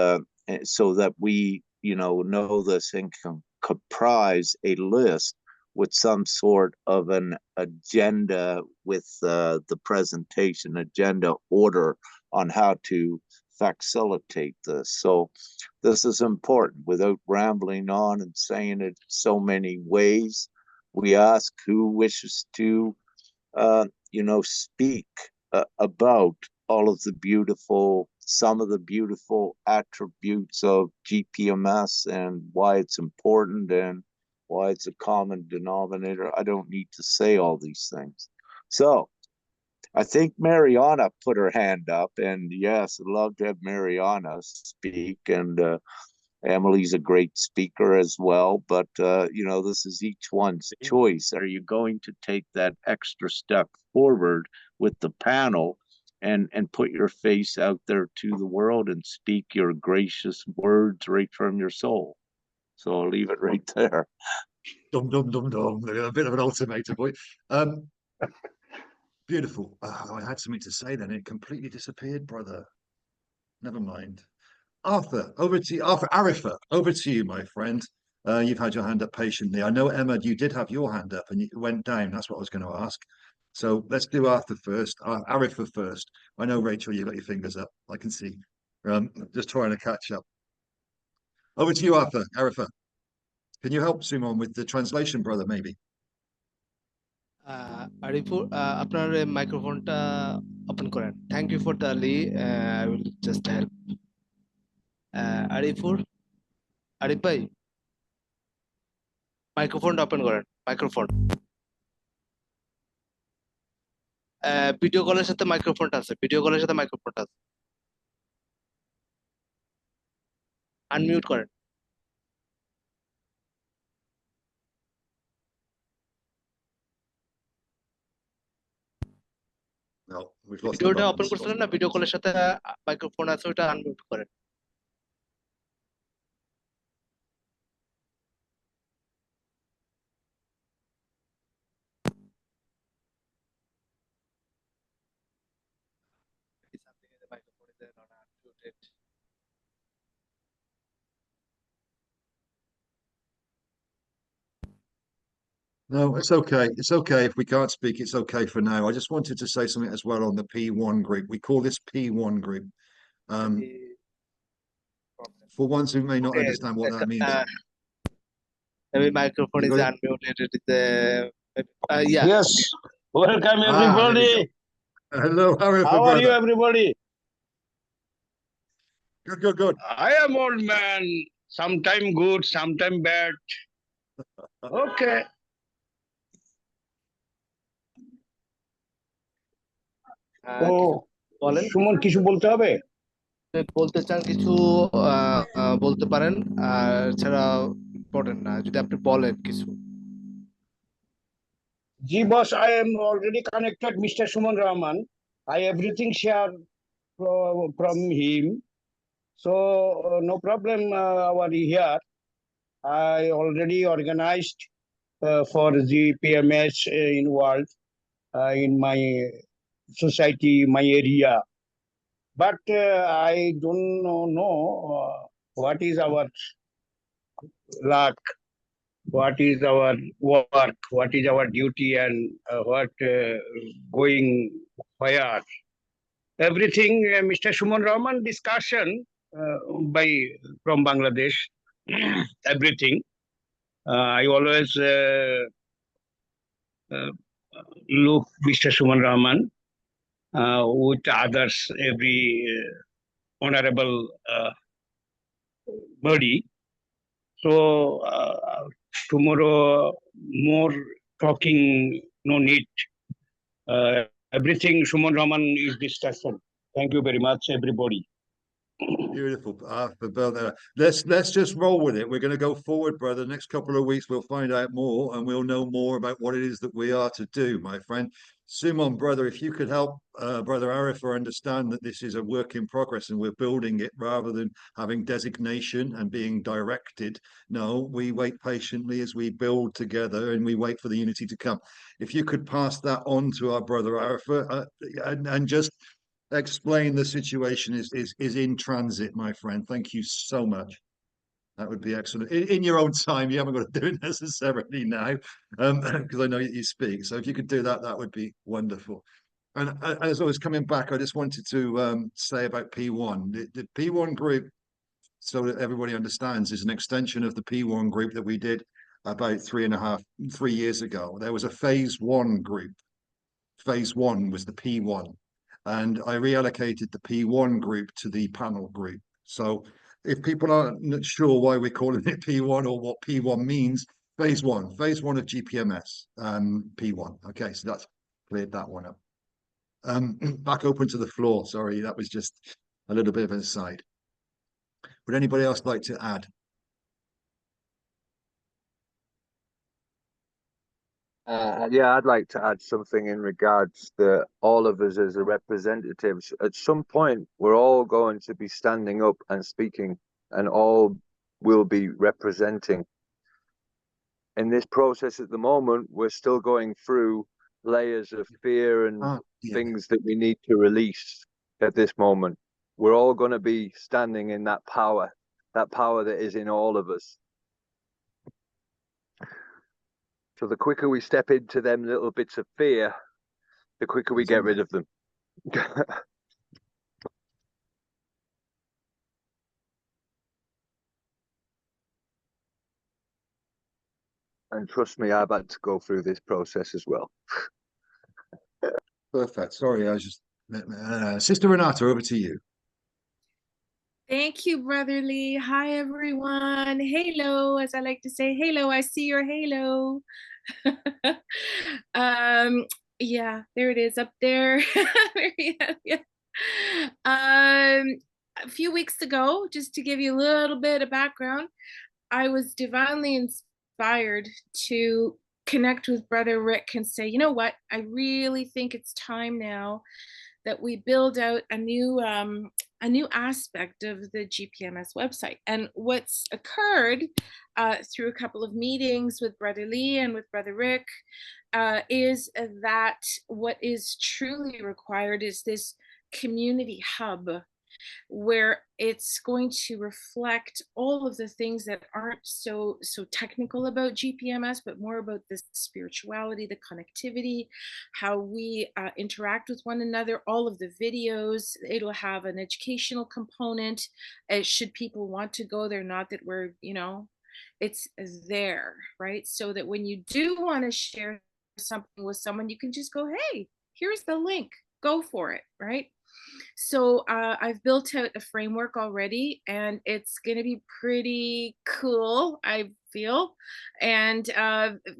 so that we, know this and can comprise a list with some sort of an agenda with the presentation agenda order on how to facilitate this. So this is important. Without rambling on and saying it so many ways, we ask who wishes to, speak about all of the some of the beautiful attributes of GPMS and why it's important and why it's a common denominator. I don't need to say all these things. So I think Mariana put her hand up, and yes, I'd love to have Mariana speak. And Emily's a great speaker as well, but this is each one's choice. Are you going to take that extra step forward with the panel and put your face out there to the world and speak your gracious words right from your soul? So I'll leave it right there. Dum dum dum dum. A bit of an ultimatum, boy. Beautiful. I had something to say then. It completely disappeared, brother. Never mind. Arthur, over to you. Arthur Arifa, over to you, my friend. You've had your hand up patiently. I know, Emma, you did have your hand up and it went down. That's what I was going to ask. So let's do Arthur first. Arifa first. I know, Rachel, you got your fingers up. I can see. Just trying to catch up. Over to you, Arthur. Arifa. Can you help Simon with the translation, brother, maybe? Arifur আপনার মাইক্রোফোনটা open করেন thank you for the লি I will just help Arifur Arif ভাই মাইক্রোফোনটা open করেন microphone video কলের সাথে মাইক্রোফোনটা আছে আনমিউট করেন No, we've lost the ভিডিওটা ওপেন buttons. করছিলেন না ভিডিও কলের সাথে মাইক্রোফোন আছে ওটা আনমিউট করেন muted. No, it's okay. It's okay if we can't speak. It's okay for now. I just wanted to say something as well on the P1 group. We call this P1 group. Any problem? For ones who may not Okay, understand what that means. maybe microphone You is got it? unmuted. Yeah. Yes, welcome There we go. everybody. Hello, Harifa, How are you, brother. everybody? Good, good, good. I am old man, sometime good, sometime bad. Okay. ও বলেন সুমন কিছু বলতে হবে? বলতে চান কিছু বলতে পারেন, আর ছাড়া ইম্পর্টেন্ট না যদি আপনি বলেন কিছু। জি boss, I am already connected, Mr. Suman Rahman. I everything share from him. So no problem over here. I already organized for GPMS in world in my society, my area. But I don't know what is our luck, what is our work, what is our duty, and what going where. Everything, Mr. Suman Rahman discussion by from Bangladesh. Everything. I always look Mr. Suman Rahman with others, every honorable body. So tomorrow more talking, no need. Everything Suman Rahman is discussion. Thank you very much, everybody. Beautiful. Let's just roll with it. We're going to go forward, brother. Next couple of weeks, we'll find out more and we'll know more about what it is that we are to do, my friend. Simon, brother, if you could help Brother Arifa understand that this is a work in progress and we're building it rather than having designation and being directed. No, we wait patiently as we build together and we wait for the unity to come. If you could pass that on to our brother Arifa and just explain the situation is in transit, my friend. Thank you so much. That would be excellent. In your own time, you haven't got to do it necessarily now, because I know you speak. So if you could do that, that would be wonderful. And as I was coming back, I just wanted to say about P1. The P1 group, so that everybody understands, is an extension of the P1 group that we did about 3 years ago. There was a phase 1 group. Phase 1 was the P1. And I reallocated the P1 group to the panel group. So if people aren't sure why we're calling it P1 or what P1 means, phase 1 of GPMS, P1. Okay, so that's cleared that one up. Back open to the floor. Sorry, that was just a little bit of an aside. Would anybody else like to add? Yeah, I'd like to add something in regards to all of us as representatives. At some point, we're all going to be standing up and speaking, and all will be representing. In this process at the moment, we're still going through layers of fear and things that we need to release at this moment. We're all going to be standing in that power that is in all of us. So the quicker we step into them little bits of fear, the quicker we get rid of them. And trust me, I've had to go through this process as well. Perfect. Sorry, I was just Sister Renata, over to you. Thank you, Brother Lee. Hi, everyone. Halo, as I like to say. Halo, I see your halo. Yeah, there it is up there. A few weeks ago, just to give you a little bit of background, I was divinely inspired to connect with Brother Rick and say, you know what, I really think it's time now that we build out a new aspect of the GPMS website. And what's occurred through a couple of meetings with Brother Lee and with Brother Rick is that what is truly required is this community hub where it's going to reflect all of the things that aren't so technical about GPMS, but more about the spirituality, the connectivity, how we interact with one another. All of the videos, it'll have an educational component. Should people want to go there, not that we're, it's there, right? So that when you do want to share something with someone, you can just go, hey, here's the link, go for it, right? So I've built out a framework already, and it's going to be pretty cool, I feel, and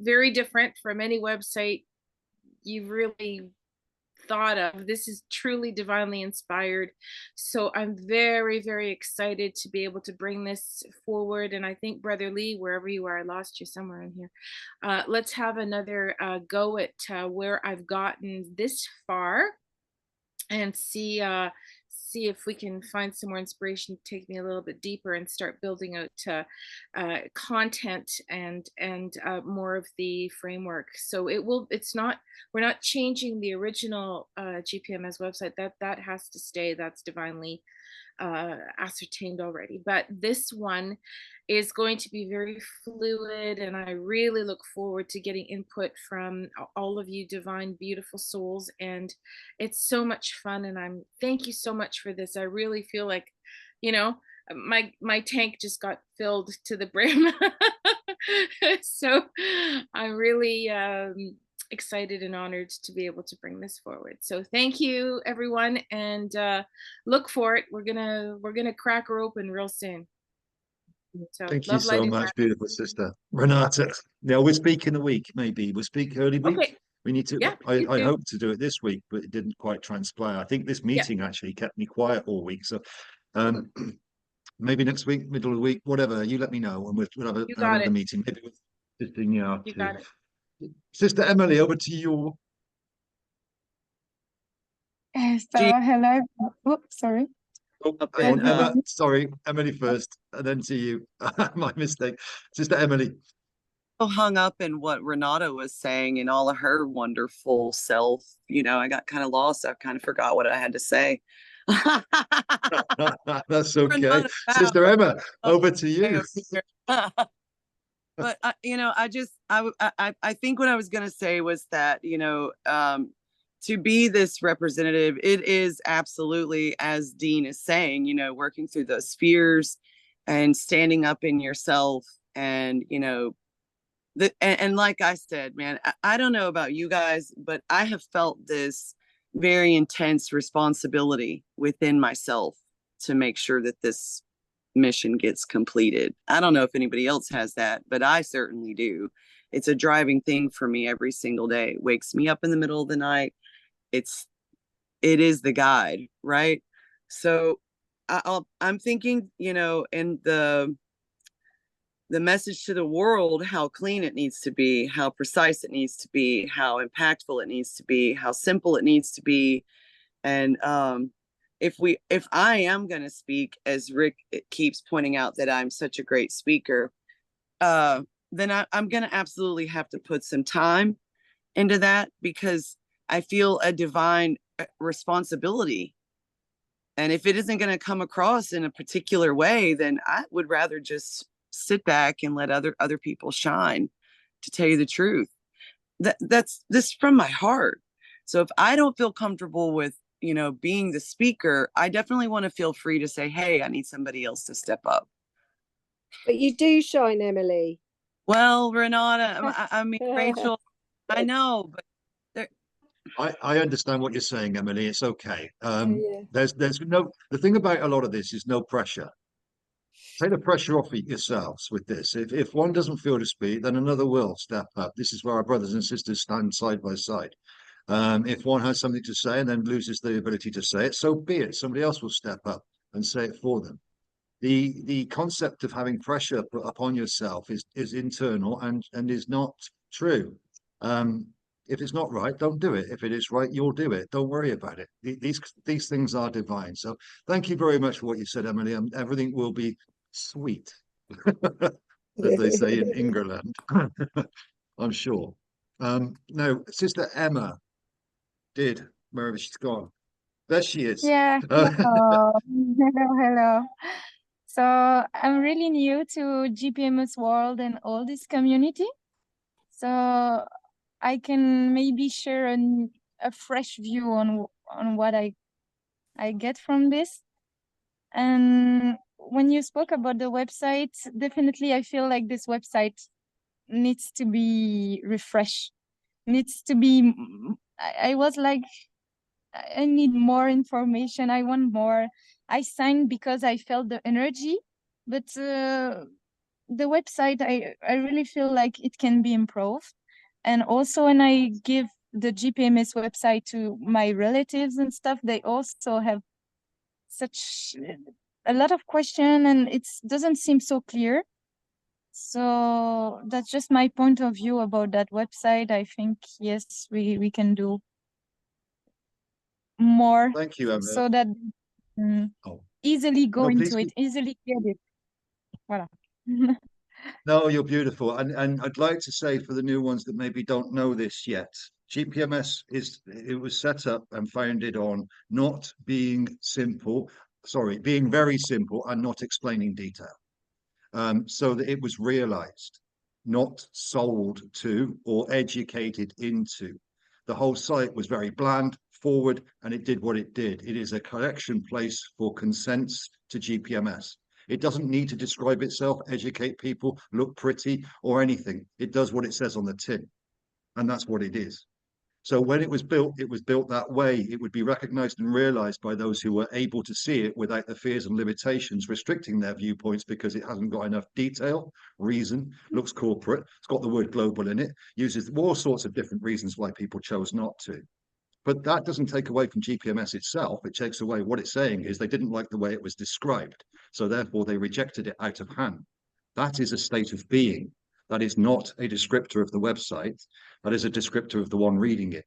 very different from any website you've really thought of. This is truly divinely inspired. So I'm very, very excited to be able to bring this forward. And I think, Brother Lee, wherever you are, I lost you somewhere in here. Let's have another go at where I've gotten this far, and see if we can find some more inspiration to take me a little bit deeper and start building out content and more of the framework. So we're not changing the original GPMS website. That has to stay. That's divinely ascertained already. But this one is going to be very fluid, and I really look forward to getting input from all of you divine, beautiful souls. And it's so much fun, and thank you so much for this. I really feel like, my tank just got filled to the brim. So I'm really excited and honored to be able to bring this forward. So thank you, everyone, and look for it. We're gonna crack her open real soon. So Thank you love, light, so and much, beautiful sister Renata. Now we'll speak in a week, maybe we'll speak early week. Okay. We need to. Yeah, I hope to do it this week, but it didn't quite transpire. I think this meeting actually kept me quiet all week. So maybe next week, middle of the week, whatever. You let me know, and we'll have another meeting. Maybe with Sister Nyati. You got it. Sister Emily, over to you. Hello. Oops, sorry. Oh, hang on, Emma. Sorry, Emily first, and then to you. My mistake. Sister Emily. So hung up in what Renata was saying and all of her wonderful self. I got kind of lost. I kind of forgot what I had to say. That's okay. Sister Emma, over to you. But I think what I was going to say was that, to be this representative, it is absolutely, as Dean is saying, working through those spheres and standing up in yourself. And, and like I said, man, I don't know about you guys, but I have felt this very intense responsibility within myself to make sure that this mission gets completed. I don't know if anybody else has that, but I certainly do. It's a driving thing for me every single day. It wakes me up in the middle of the night. It is the guide, right? So I'm thinking, in the message to the world, how clean it needs to be, how precise it needs to be, how impactful it needs to be, how simple it needs to be. And if I am going to speak, as Rick keeps pointing out that I'm such a great speaker, then I'm going to absolutely have to put some time into that, because I feel a divine responsibility. And if it isn't going to come across in a particular way, then I would rather just sit back and let other people shine, to tell you the truth. That's this from my heart. So if I don't feel comfortable with, being the speaker, I definitely want to feel free to say, hey, I need somebody else to step up. But you do shine, Emily. Well, Renata, I mean, Rachel, I know, but I understand what you're saying, Emily. It's okay. Yeah. The thing about a lot of this is no pressure. Take the pressure off yourselves with this. If one doesn't feel to speak, then another will step up. This is where our brothers and sisters stand side by side. If one has something to say and then loses the ability to say it, so be it. Somebody else will step up and say it for them. The concept of having pressure put upon yourself is internal and is not true. If it's not right, don't do it. If it is right, you'll do it. Don't worry about it. These things are divine. So thank you very much for what you said, Emily. Everything will be sweet, as they say in England. I'm sure. Now, Sister Emma did, wherever she's gone, There she is. Yeah, hello. Hello. So I'm really new to GPMS world and all this community. So I can maybe share a fresh view on what I get from this. And when you spoke about the website, definitely I feel like this website needs to be refreshed, needs to be, I was like, I need more information. I want more. I signed because I felt the energy, but the website, I really feel like it can be improved. And also when I give the GPMS website to my relatives and stuff, they also have such a lot of question and it doesn't seem so clear. So that's just my point of view about that website. I think, yes, we can do more Thank you, Emma. so that Oh, easily go no, into please. it, easily get it. Voilà. No, you're beautiful. And I'd like to say for the new ones that maybe don't know this yet, GPMS it was set up and founded on not being simple, sorry, being very simple and not explaining detail. So that it was realized, not sold to or educated into. The whole site was very bland, forward, and it did what it did. It is a collection place for consents to GPMS. It doesn't need to describe itself, educate people, look pretty, or anything. It does what it says on the tin, and that's what it is. So when it was built that way. It would be recognized and realized by those who were able to see it without the fears and limitations restricting their viewpoints because it hasn't got enough detail, reason, looks corporate, it's got the word global in it, uses all sorts of different reasons why people chose not to. But that doesn't take away from GPMS itself. It takes away what it's saying is they didn't like the way it was described. So therefore they rejected it out of hand. That is a state of being. That is not a descriptor of the website. That is a descriptor of the one reading it.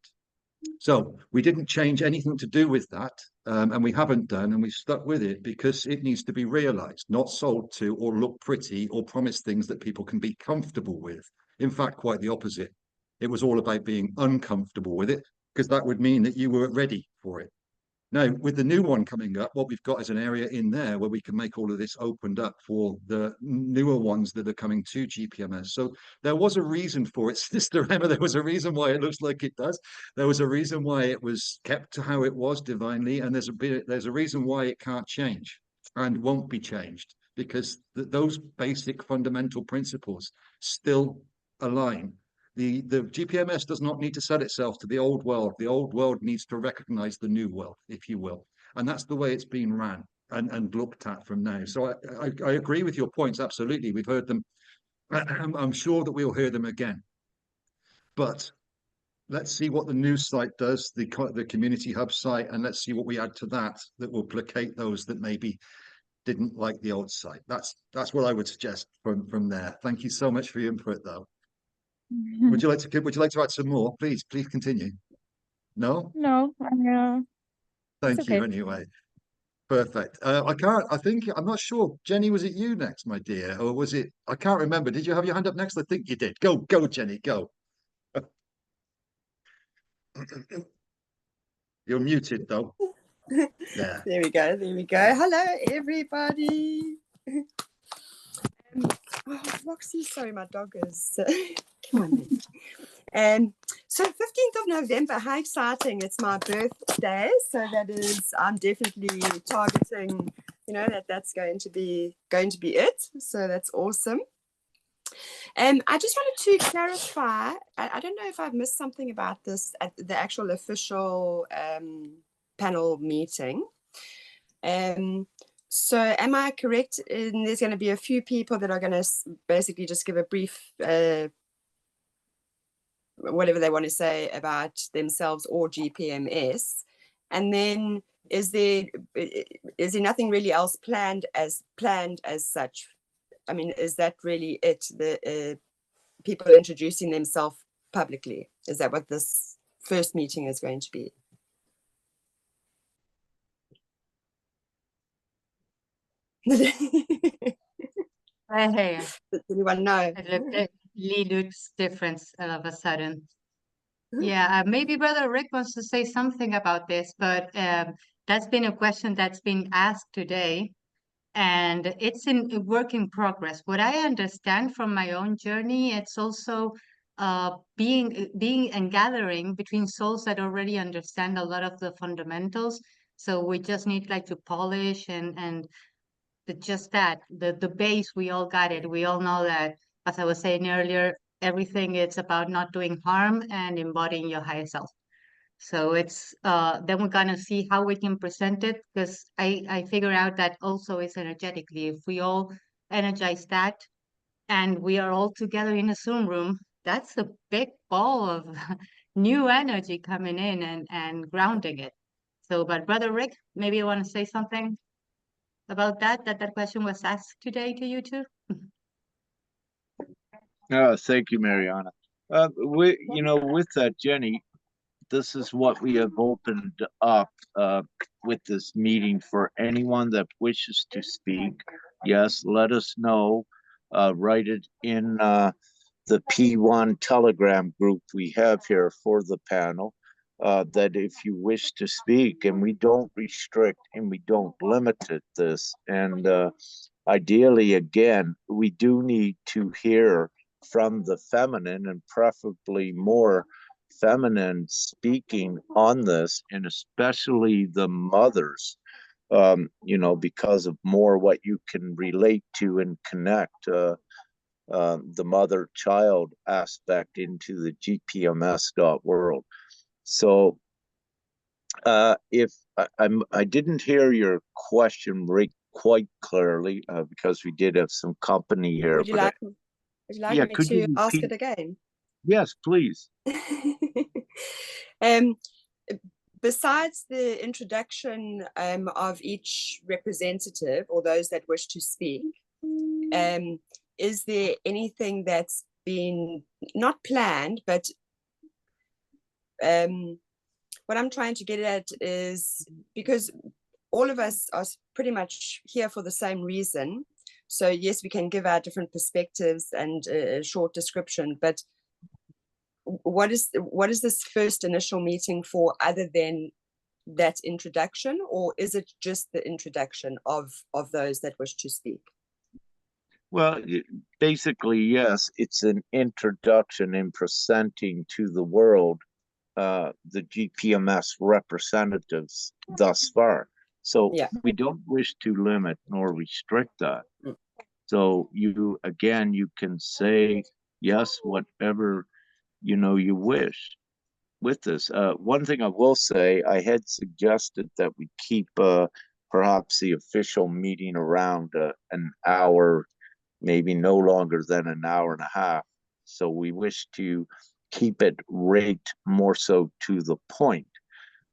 So we didn't change anything to do with that, and we haven't done, and we've stuck with it because it needs to be realized, not sold to or look pretty or promise things that people can be comfortable with. In fact, quite the opposite. It was all about being uncomfortable with it because that would mean that you weren't ready for it. Now, with the new one coming up, what we've got is an area in there where we can make all of this opened up for the newer ones that are coming to GPMS. So there was a reason for it, Sister Emma. There was a reason why it looks like it does. There was a reason why it was kept to how it was divinely, and there's a reason why it can't change and won't be changed because those basic fundamental principles still align. The GPMS does not need to sell itself to the old world. The old world needs to recognize the new world, if you will. And that's the way it's been ran and looked at from now. So I agree with your points, absolutely. We've heard them. I'm sure that we'll hear them again. But let's see what the new site does, the community hub site, and let's see what we add to that will placate those that maybe didn't like the old site. That's what I would suggest from there. Thank you so much for your input, though. Would you like to add some more? Please continue. No? No, it's Thank you okay. anyway. Perfect. I'm not sure. Jenny, was it you next, my dear? Or was it, I can't remember. Did you have your hand up next? I think you did. Go, Jenny, go. You're muted though. Yeah. There we go. Hello, everybody. Oh, Roxy, sorry, my dog is. Come on, man. So 15th of November, how exciting. It's my birthday. So that is, I'm definitely targeting, that's going to be it. So that's awesome. I just wanted to clarify, I don't know if I've missed something about this at the actual official panel meeting. So am I correct in there's going to be a few people that are going to basically just give a brief whatever they want to say about themselves or GPMS, and then is there nothing really else planned as such? I mean, is that really it? The people introducing themselves publicly, is that what this first meeting is going to be? Hey, Does anyone know? it looks different all of a sudden. Yeah, maybe Brother Rick wants to say something about this, but that's been a question that's been asked today, and it's in a work in progress. What I understand from my own journey, it's also being and gathering between souls that already understand a lot of the fundamentals. So we just need like to polish and just that the base. We all got it. We all know that, as I was saying earlier, everything is about not doing harm and embodying your higher self. So it's then we're gonna see how we can present it, because I figure out that also is energetically. If we all energize that and we are all together in a Zoom room, that's a big ball of new energy coming in and grounding it. So, but Brother Rick, maybe you want to say something about that question was asked today to you too. Thank you, Mariana. With that, Jenny, this is what we have opened up with this meeting for anyone that wishes to speak. Yes, let us know. Write it in the P1 Telegram group we have here for the panel, that if you wish to speak, and we don't restrict and we don't limit this. And ideally, again, we do need to hear from the feminine, and preferably more feminine speaking on this, and especially the mothers, because of more what you can relate to and connect the mother-child aspect into the GPMS.world. So if I didn't hear your question quite clearly, because we did have some company here. Would you like me could to you ask repeat? it again? Yes, please. Besides the introduction of each representative or those that wish to speak, is there anything that's been not planned, but what I'm trying to get at is, because all of us are pretty much here for the same reason. So yes, we can give our different perspectives and a short description, but what is this first initial meeting for, other than that introduction, or is it just the introduction of those that wish to speak? Well, basically, yes, it's an introduction in presenting to the world the GPMS representatives thus far. So yeah, we don't wish to limit nor restrict that. So you can say yes, whatever you wish with this. One thing I will say, I had suggested that we keep perhaps the official meeting around an hour, maybe no longer than an hour and a half. So we wish to keep it right more so to the point,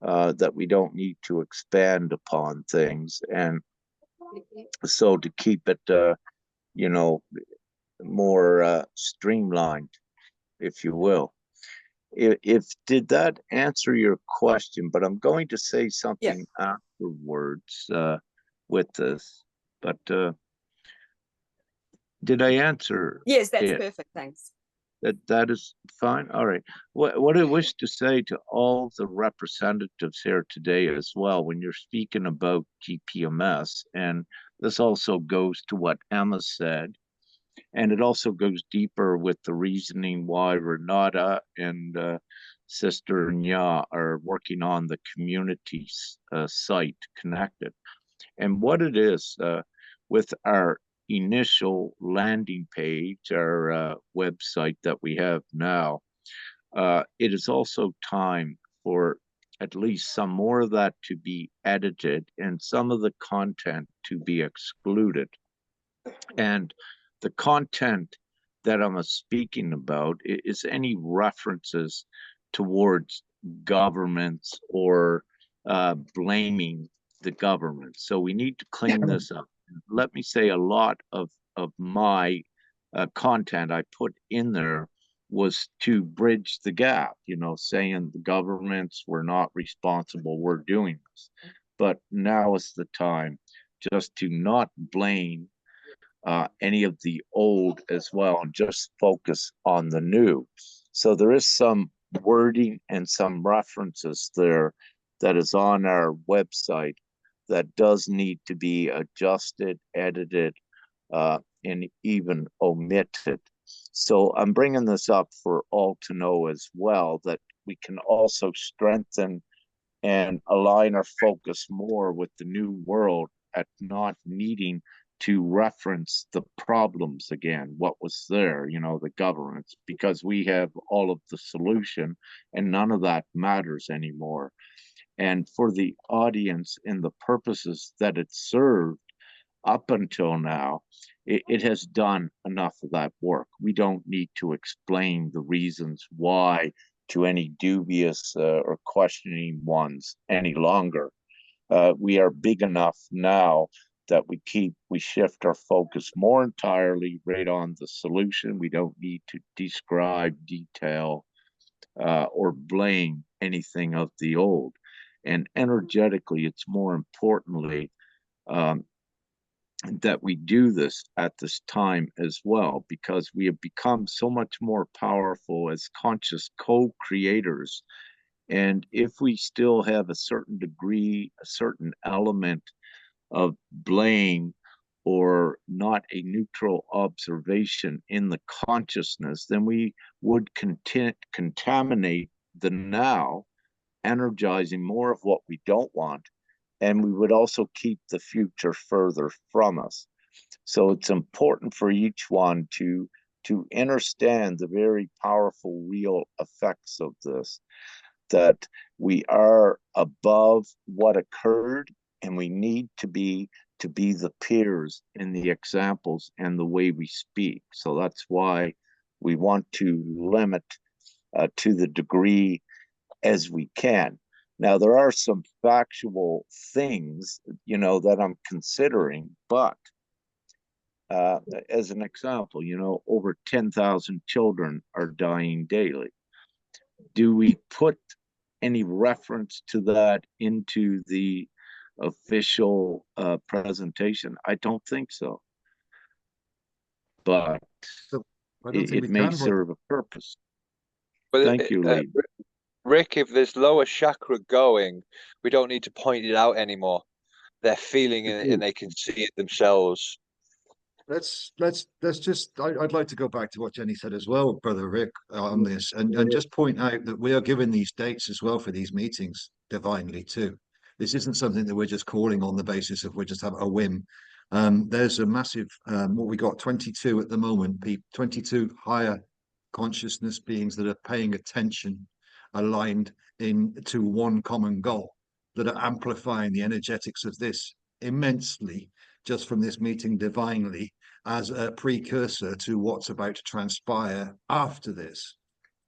that we don't need to expand upon things. And so to keep it, more streamlined, if you will. If did that answer your question? But I'm going to say something afterwards with this. But did I answer? Yes, that's perfect. Thanks. That is fine. All right. What I wish to say to all the representatives here today as well, when you're speaking about GPMS, and this also goes to what Emma said, and it also goes deeper with the reasoning why Renata and Sister Nya are working on the community site Connected. And what it is, with our initial landing page, our website that we have now, it is also time for at least some more of that to be edited and some of the content to be excluded. And the content that I'm speaking about is any references towards governments or blaming the government. So we need to clean this up. Let me say, a lot of my content I put in there was to bridge the gap, saying the governments were not responsible, we're doing this. But now is the time just to not blame any of the old as well, and just focus on the new. So there is some wording and some references there that is on our website that does need to be adjusted, edited, and even omitted. So I'm bringing this up for all to know as well, that we can also strengthen and align our focus more with the new world at not needing to reference the problems again, what was there, the governance, because we have all of the solution and none of that matters anymore. And for the audience and the purposes that it served up until now, it has done enough of that work. We don't need to explain the reasons why to any dubious or questioning ones any longer. We are big enough now that we shift our focus more entirely right on the solution. We don't need to describe, detail, or blame anything of the old. And energetically, it's more importantly that we do this at this time as well, because we have become so much more powerful as conscious co-creators. And if we still have a certain degree, a certain element of blame or not a neutral observation in the consciousness, then we would contaminate the now, energizing more of what we don't want, and we would also keep the future further from us. So it's important for each one to understand the very powerful real effects of this, that we are above what occurred, and we need to be the peers in the examples and the way we speak. So that's why we want to limit to the degree as we can. Now, there are some factual things, that I'm considering, but as an example, over 10,000 children are dying daily. Do we put any reference to that into the official presentation? I don't think so. But it may serve a purpose. But Thank you, Lee. Rick, if there's lower chakra going, we don't need to point it out anymore. They're feeling it and they can see it themselves. I'd like to go back to what Jenny said as well, Brother Rick, on this, and just point out that we are given these dates as well for these meetings divinely too. This isn't something that we're just calling on the basis of we just have a whim. There's a massive, what we got, 22 at the moment, 22 higher consciousness beings that are paying attention, aligned to one common goal, that are amplifying the energetics of this immensely, just from this meeting divinely, as a precursor to what's about to transpire after this.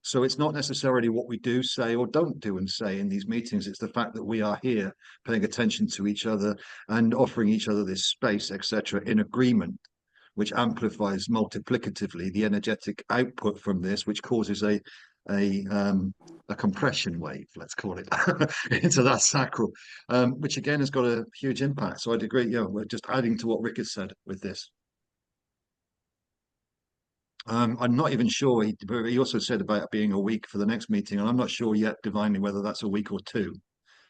So it's not necessarily what we do, say, or don't do and say in these meetings. It's the fact that we are here paying attention to each other and offering each other this space, etc., in agreement, which amplifies multiplicatively the energetic output from this, which causes a compression wave, let's call it, into that sacral, which again has got a huge impact. So I'd agree, we're just adding to what Rick has said with this. I'm not even sure, he also said about it being a week for the next meeting, and I'm not sure yet divinely whether that's a week or two.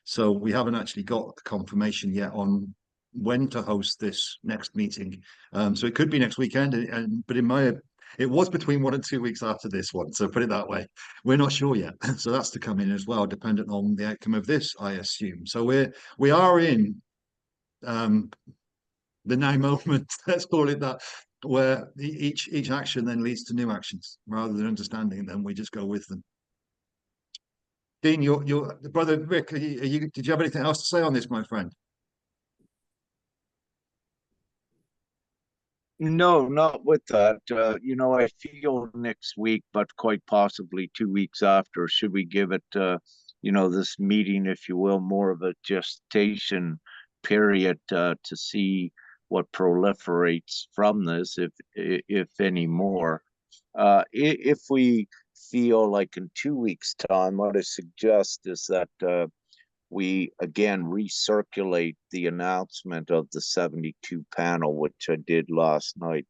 So we haven't actually got confirmation yet on when to host this next meeting. So it could be next weekend, but it was between 1 and 2 weeks after this one. So put it that way. We're not sure yet. So that's to come in as well, dependent on the outcome of this, I assume. So we are in the now moment, let's call it that, where each action then leads to new actions rather than understanding them. We just go with them. Dean, your brother Rick, did you have anything else to say on this, my friend? No, not with that. I feel next week, but quite possibly 2 weeks after, should we give it, this meeting, if you will, more of a gestation period to see what proliferates from this, if any more. If we feel like in 2 weeks' time, what I suggest is that we again recirculate the announcement of the 72 panel, which I did last night,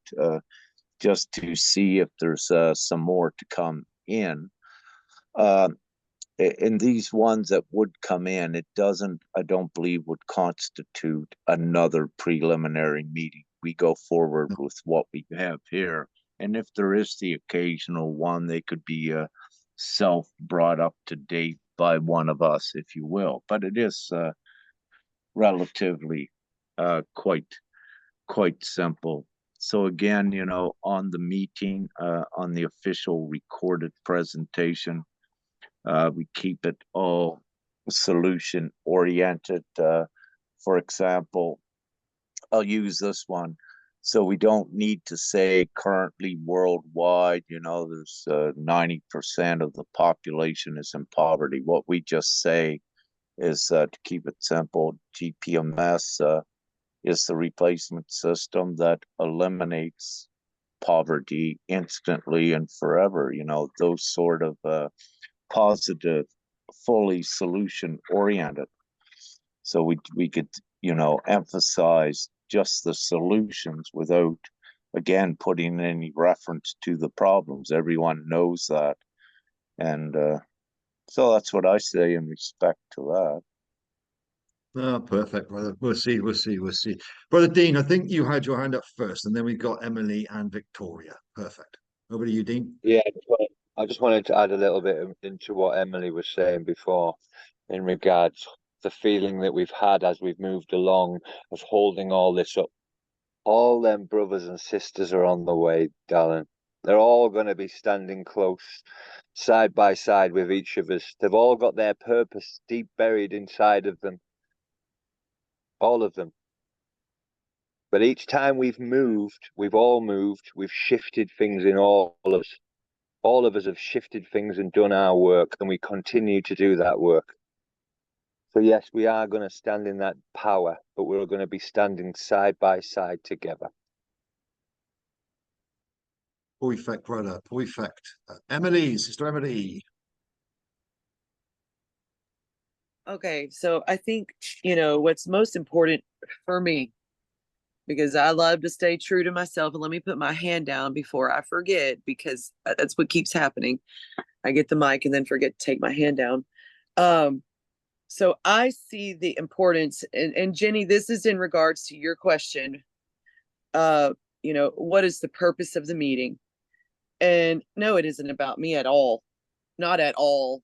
just to see if there's some more to come in. In these ones that would come in, it doesn't, I don't believe, would constitute another preliminary meeting. We go forward with what we have here. And if there is the occasional one, they could be self brought up to date by one of us, if you will. But it is relatively quite simple. So again, you know, on the meeting, on the official recorded presentation, we keep it all solution oriented. For example, I'll use this one. So we don't need to say currently worldwide, you know, there's 90% of the population is in poverty. What we just say is, to keep it simple, GPMS is the replacement system that eliminates poverty instantly and forever. You know, those sort of positive, fully solution oriented. So we could, you know, emphasize just the solutions without, again, putting any reference to the problems. Everyone knows that. And so that's what I say in respect to that. Oh, perfect, brother. We'll see, we'll see, we'll see. Brother Dean, I think you had your hand up first, and then we've got Emily and Victoria. Perfect. Over to you, Dean. Yeah, I just wanted to add a little bit into what Emily was saying before in regards to the feeling that we've had as we've moved along of holding all this up. All them brothers and sisters are on the way, darling. They're all going to be standing close, side by side with each of us. They've all got their purpose deep buried inside of them. All of them. But each time we've moved, we've all moved, we've shifted things in all of us. All of us have shifted things and done our work, and we continue to do that work. So yes, we are going to stand in that power, but we're going to be standing side by side together. Perfect, brother. Perfect. Emily, Sister Emily. Okay, so I think, you know, what's most important for me, because I love to stay true to myself, and let me put my hand down before I forget, because that's what keeps happening. I get the mic and then forget to take my hand down. So I see the importance, and Jenny, this is in regards to your question. You know, what is the purpose of the meeting? And no, it isn't about me at all. Not at all.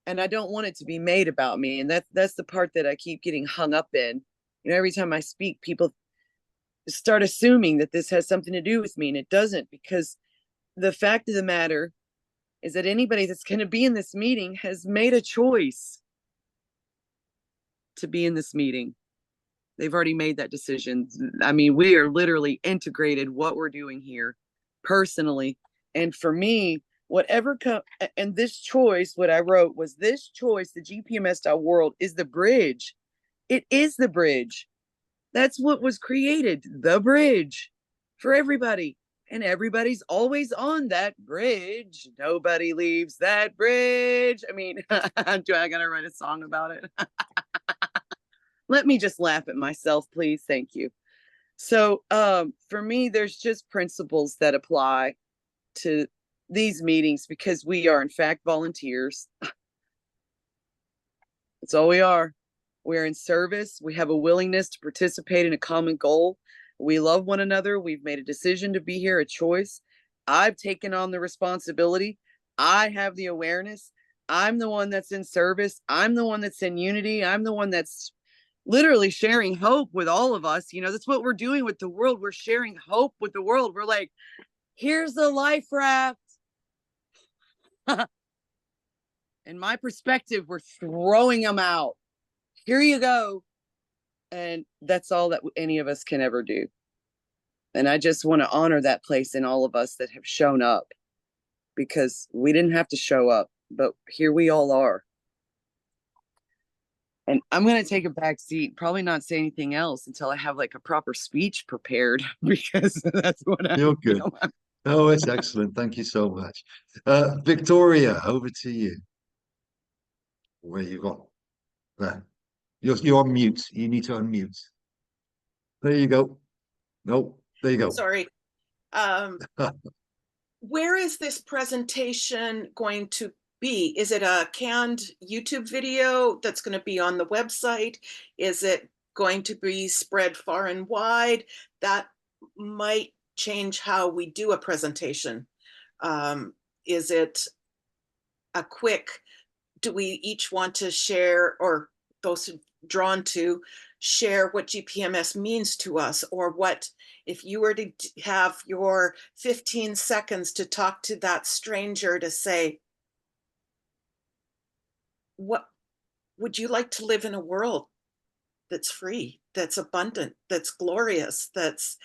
And I don't want it to be made about me. And that's the part that I keep getting hung up in. You know, every time I speak, people start assuming that this has something to do with me, and it doesn't, because the fact of the matter is that anybody that's going to be in this meeting has made a choice to be in this meeting. They've already made that decision. I mean, we are literally integrated what we're doing here personally. And for me, whatever and this choice, what I wrote was, this choice, the GPMS.world is the bridge. It is the bridge. That's what was created, the bridge for everybody. And everybody's always on that bridge. Nobody leaves that bridge. I mean, do I gotta write a song about it? Let me just laugh at myself, please. Thank you. So for me, there's just principles that apply to these meetings, because we are in fact volunteers. That's all we are. We're in service. We have a willingness to participate in a common goal. We love one another. We've made a decision to be here, a choice. I've taken on the responsibility. I have the awareness. I'm the one that's in service. I'm the one that's in unity. I'm the one that's literally sharing hope with all of us. You know, that's what we're doing with the world. We're sharing hope with the world. We're like, here's the life raft. In my perspective, we're throwing them out. Here you go. And that's all that any of us can ever do. And I just want to honor that place in all of us that have shown up, because we didn't have to show up, but here we all are. And I'm going to take a back seat, probably not say anything else until I have like a proper speech prepared, because that's what You're good. Oh, it's excellent. Thank you so much. Victoria, over to you. Where you got there? You're on mute. You need to unmute. There you go. No, there you go. Sorry. where is this presentation going to be? Is it a canned YouTube video that's going to be on the website? Is it going to be spread far and wide? That might change how we do a presentation. Is it a quick, do we each want to share, or those drawn to share what GPMS means to us, or what, if you were to have your 15 seconds to talk to that stranger to say, what would you like to live in a world that's free, that's abundant, that's glorious, that's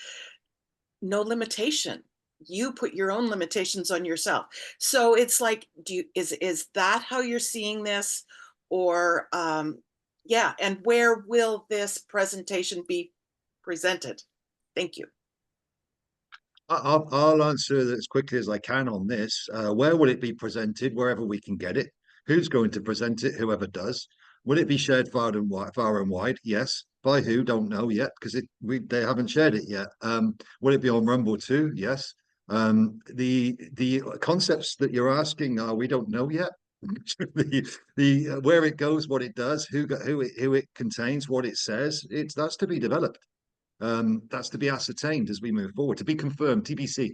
no limitation? You put your own limitations on yourself. So it's like, is that how you're seeing this? Or yeah, and where will this presentation be presented? Thank you. I'll answer that as quickly as I can on this. Where will it be presented? Wherever we can get it. Who's going to present it? Whoever does. Will it be shared far and wide? Yes. By who? Don't know yet, because they haven't shared it yet. Will it be on Rumble too? Yes. The concepts that you're asking are, we don't know yet. The where it goes, what it does, who it contains, what it says, that's to be developed. That's to be ascertained as we move forward, to be confirmed, TBC,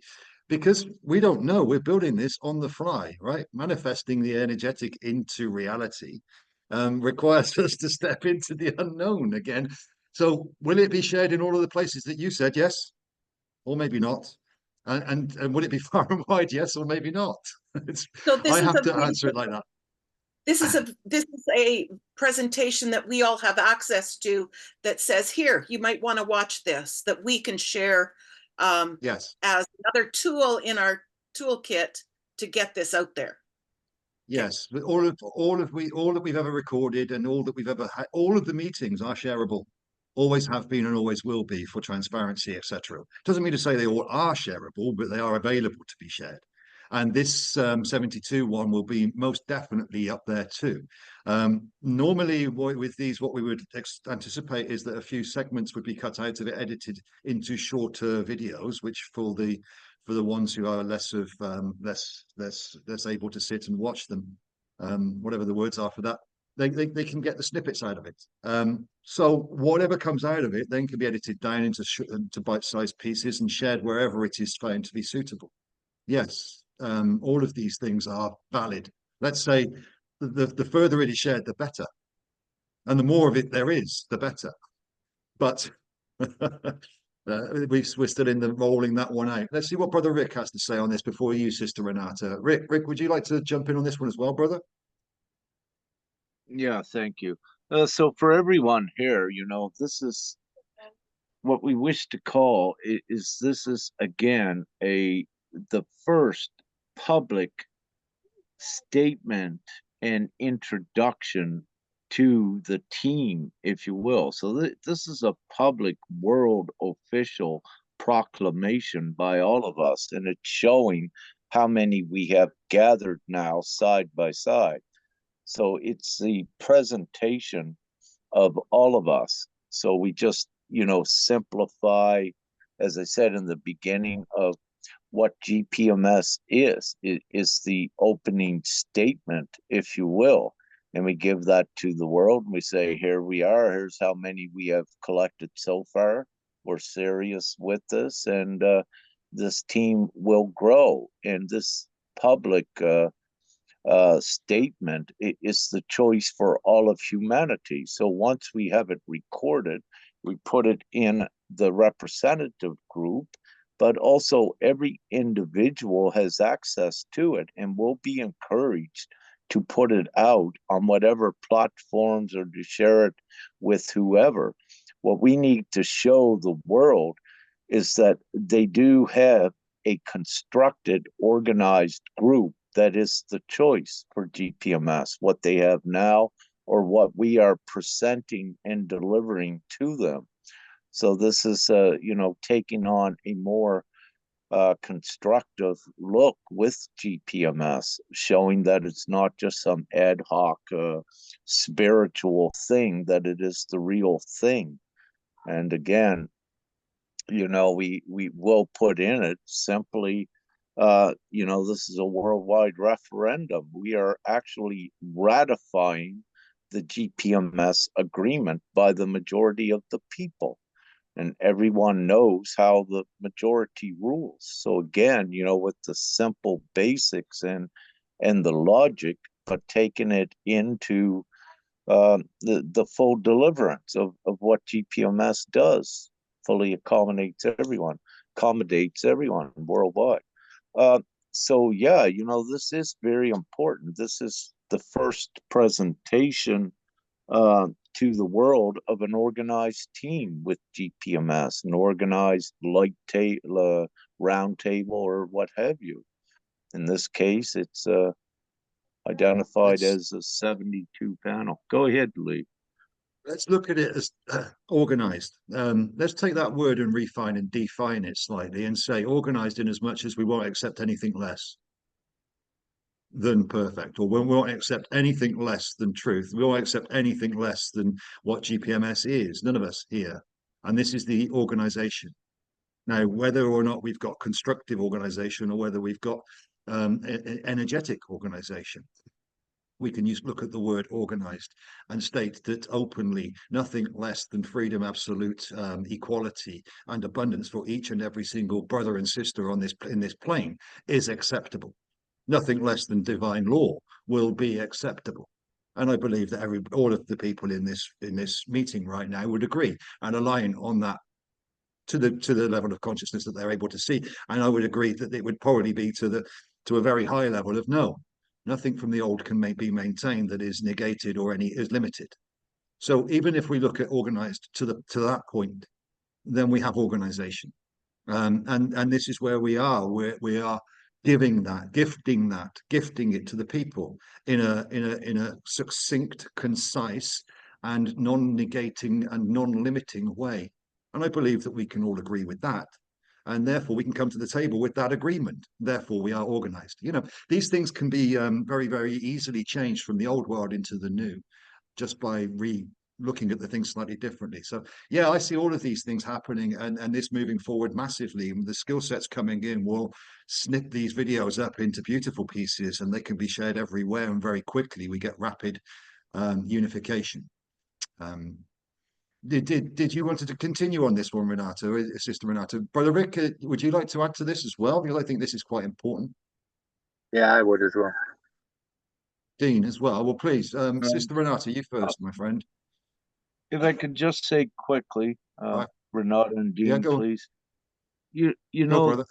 because we don't know. We're building this on the fly, right? Manifesting the energetic into reality requires us to step into the unknown again. So will it be shared in all of the places that you said? Yes, or maybe not. And will it be far and wide? Yes, or maybe not. So I have to answer it like that. This is a presentation that we all have access to, that says, here, you might want to watch this, that we can share yes, as another tool in our toolkit to get this out there. Yes, but all that we've ever recorded and all that we've ever had, all of the meetings are shareable, always have been and always will be, for transparency, etc. Doesn't mean to say they all are shareable, but they are available to be shared. And this 72 one will be most definitely up there too. Normally, with these, what we would anticipate is that a few segments would be cut out of it, edited into shorter videos, which for the ones who are less able to sit and watch them, whatever the words are for that, they can get the snippets out of it. So whatever comes out of it then can be edited down into bite-sized pieces and shared wherever it is found to be suitable. Yes, all of these things are valid. Let's say the further it is shared, the better, and the more of it there is, the better. But we're still in the rolling that one out. Let's see what Brother Rick has to say on this before you, Sister Renata. Rick, would you like to jump in on this one as well, brother? Yeah, thank you. So for everyone here, this is what we wish to call this is again the first public statement and introduction to the team, if you will. So this is a public world official proclamation by all of us, and it's showing how many we have gathered now side by side. So it's the presentation of all of us. So we just, simplify, as I said in the beginning, of what GPMS is the opening statement, if you will. And we give that to the world. And we say, here we are. Here's how many we have collected so far. We're serious with this. And this team will grow. And this public statement is the choice for all of humanity. So once we have it recorded, we put it in the representative group, but also every individual has access to it and will be encouraged to put it out on whatever platforms or to share it with whoever. What we need to show the world is that they do have a constructed, organized group that is the choice for GPMS, what they have now or what we are presenting and delivering to them. So this is, taking on a more constructive look with GPMS, showing that it's not just some ad hoc spiritual thing, that it is the real thing. And again, we will put in it simply This is a worldwide referendum. We are actually ratifying the GPMS agreement by the majority of the people. And everyone knows how the majority rules. So again, with the simple basics and the logic, but taking it into the full deliverance of what GPMS does, fully accommodates everyone worldwide. So yeah, this is very important. This is the first presentation to the world of an organized team with GPMS, an organized round table or what have you. In this case, it's identified as a 72 panel. Go ahead, Lee. Let's look at it as organized. Let's take that word and refine and define it slightly and say organized in as much as we won't accept anything less than perfect, or when we won't accept anything less than truth. We won't accept anything less than what GPMS is. None of us here. And this is the organization. Now, whether or not we've got constructive organization or whether we've got energetic organization, we can look at the word organized and state that openly nothing less than freedom, absolute equality and abundance for each and every single brother and sister on in this plane is acceptable. Nothing less than divine law will be acceptable. And I believe that all of the people in this meeting right now would agree and align on that to the level of consciousness that they're able to see. And I would agree that it would probably be to a very high level of no. Nothing from the old can be maintained that is negated or is limited. So even if we look at organized to that point, then we have organization. And this is where we are. We are gifting it to the people in a succinct, concise, and non-negating and non-limiting way. And I believe that we can all agree with that. And therefore, we can come to the table with that agreement. Therefore, we are organized. These things can be very, very easily changed from the old world into the new just by looking at the things slightly differently. So yeah, I see all of these things happening and this moving forward massively. And the skill sets coming in will snip these videos up into beautiful pieces and they can be shared everywhere, and very quickly we get rapid unification. Did you want to continue on this one, Renato, Sister Renato? Brother Rick, would you like to add to this as well? Because I think this is quite important. Yeah, I would as well. Dean as well. Well, please, Sister Renato, you first, my friend. If I could just say quickly, Renato and Dean, please. Brother.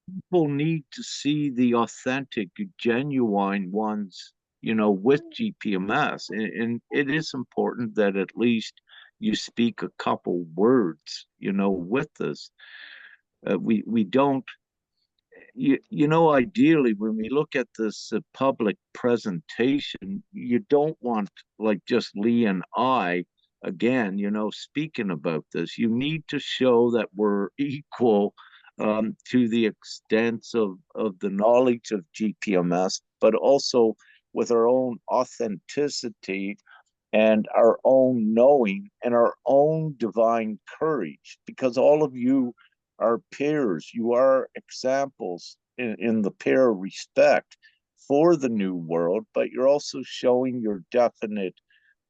People need to see the authentic, genuine ones, with GPMS. And it is important that at least you speak a couple words, with us. We don't, ideally, when we look at this public presentation, you don't want like just Lee and I, again, speaking about this. You need to show that we're equal to the extent of the knowledge of GPMS, but also with our own authenticity and our own knowing and our own divine courage, because all of you are peers. You are examples in the pair of respect for the new world, but you're also showing your definite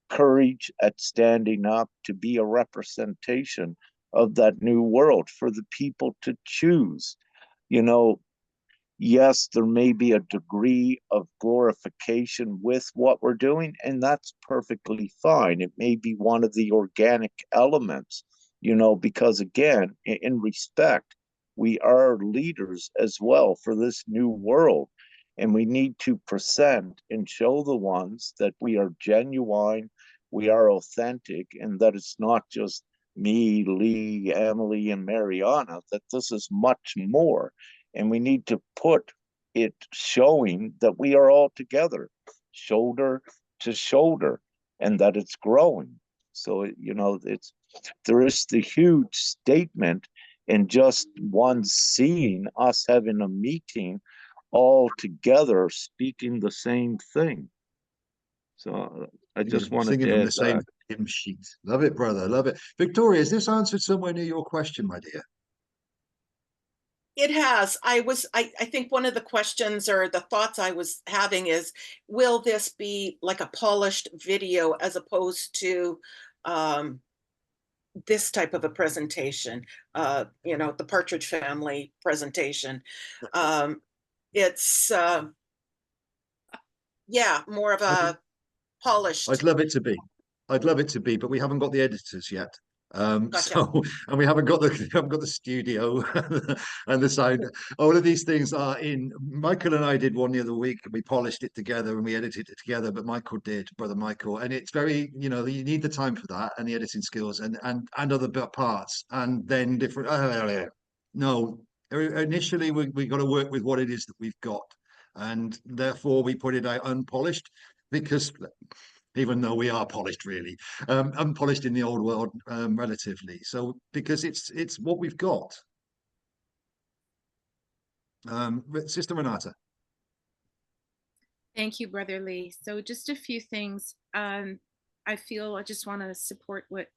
courage at standing up to be a representation of that new world for the people to choose. Yes, there may be a degree of glorification with what we're doing, and that's perfectly fine. It may be one of the organic elements, because again, in respect, we are leaders as well for this new world. And we need to present and show the ones that we are genuine, we are authentic, and that it's not just me, Lee, Emily, and Mariana, that this is much more. And we need to put it showing that we are all together, shoulder to shoulder, and that it's growing. So, there is the huge statement in just one seeing us having a meeting all together speaking the same thing. So I just wanted singing to from add the same that. hymn sheet. Love it, brother. Love it. Victoria, is this answered somewhere near your question, my dear? It has. I think one of the questions or the thoughts I was having is, will this be like a polished video as opposed to this type of a presentation? The Partridge Family presentation. It's yeah, more of a polished. I'd love it to be. I'd love it to be, but we haven't got the editors yet. Gotcha. So, and we haven't got the studio and the sound. All of these things are in. Michael and I did one the other week, and we polished it together and we edited it together. But Michael did, brother Michael, and it's very, you need the time for that and the editing skills and other parts, and then different. No, initially we got to work with what it is that we've got, and therefore we put it out unpolished because even though we are polished, really, unpolished in the old world, relatively. So because it's what we've got. Sister Renata. Thank you, Brother Lee. So just a few things. I feel I just want to support what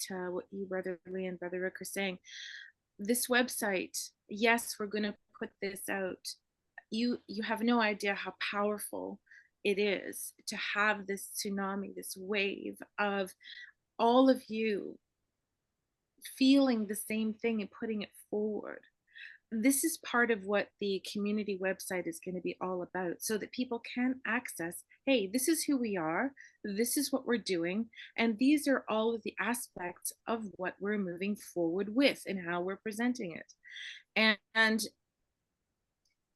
you, Brother Lee, and Brother Rick are saying. This website, yes, we're going to put this out. You have no idea how powerful it is to have this tsunami, this wave of all of you feeling the same thing and putting it forward. This is part of what the community website is going to be all about, so that people can access, hey, this is who we are, this is what we're doing, and these are all of the aspects of what we're moving forward with and how we're presenting it. And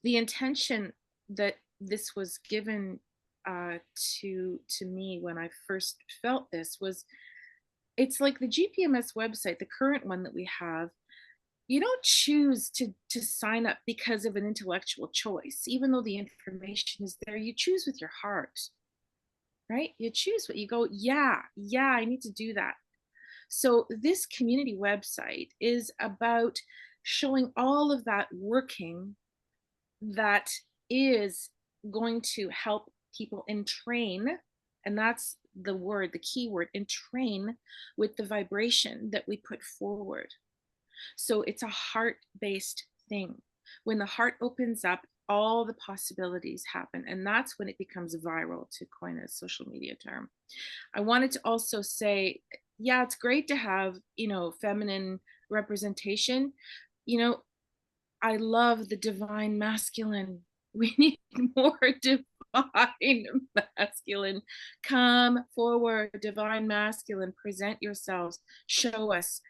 the intention that this was given to me when I first felt this was, it's like the GPMS website, the current one that we have. You don't choose to sign up because of an intellectual choice, even though the information is there. You choose with your heart, right? You choose what you go, yeah, I need to do that. So this community website is about showing all of that working that is going to help people entrain, and that's the word, the key word, entrain with the vibration that we put forward. So it's a heart-based thing. When the heart opens up, all the possibilities happen, and that's when it becomes viral, to coin a social media term. I wanted to also say, yeah, it's great to have, feminine representation. I love the divine masculine. We need more divine masculine. Come forward, divine masculine. Present yourselves. Show us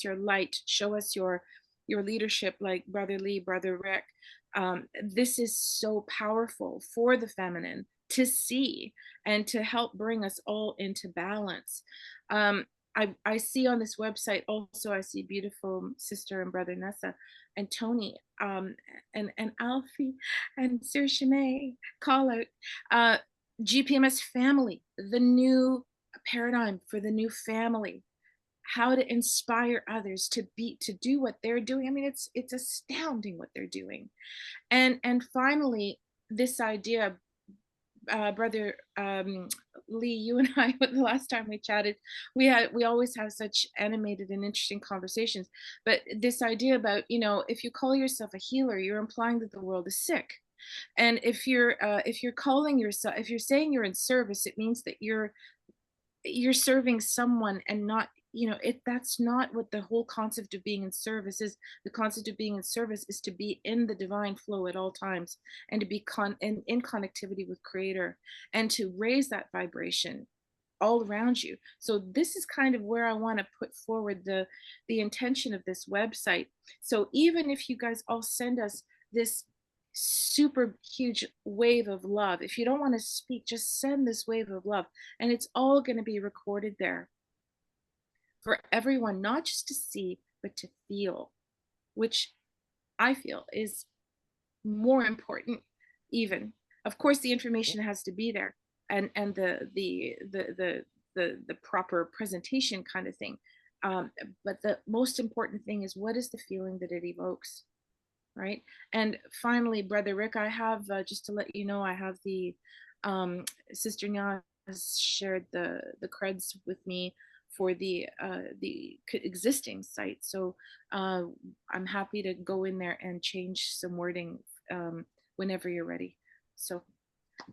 your light. Show us your leadership, like Brother Lee, Brother Rick. This is so powerful for the feminine to see and to help bring us all into balance. I see on this website also, I see beautiful sister and brother Nessa and Tony, and Alfie and Sir Shimei call out GPMS family, the new paradigm for the new family, how to inspire others to do what they're doing. I mean, it's astounding what they're doing. And finally, this idea, Brother Lee, you and I, the last time we chatted, we always have such animated and interesting conversations. But this idea about, if you call yourself a healer, you're implying that the world is sick. And if you're calling yourself, if you're saying you're in service, it means that you're serving someone and not, that's not what the whole concept of being in service is. The concept of being in service is to be in the divine flow at all times, and to be in connectivity with Creator, and to raise that vibration all around you. So this is kind of where I want to put forward the intention of this website. So even if you guys all send us this super huge wave of love, if you don't want to speak, just send this wave of love, and it's all going to be recorded there for everyone, not just to see, but to feel, which I feel is more important even. Of course, the information has to be there, and the proper presentation kind of thing. But the most important thing is, what is the feeling that it evokes, right? And finally, Brother Rick, I have, just to let you know, I have the Sister Nya has shared the creds with me for the existing site. So I'm happy to go in there and change some wording whenever you're ready. So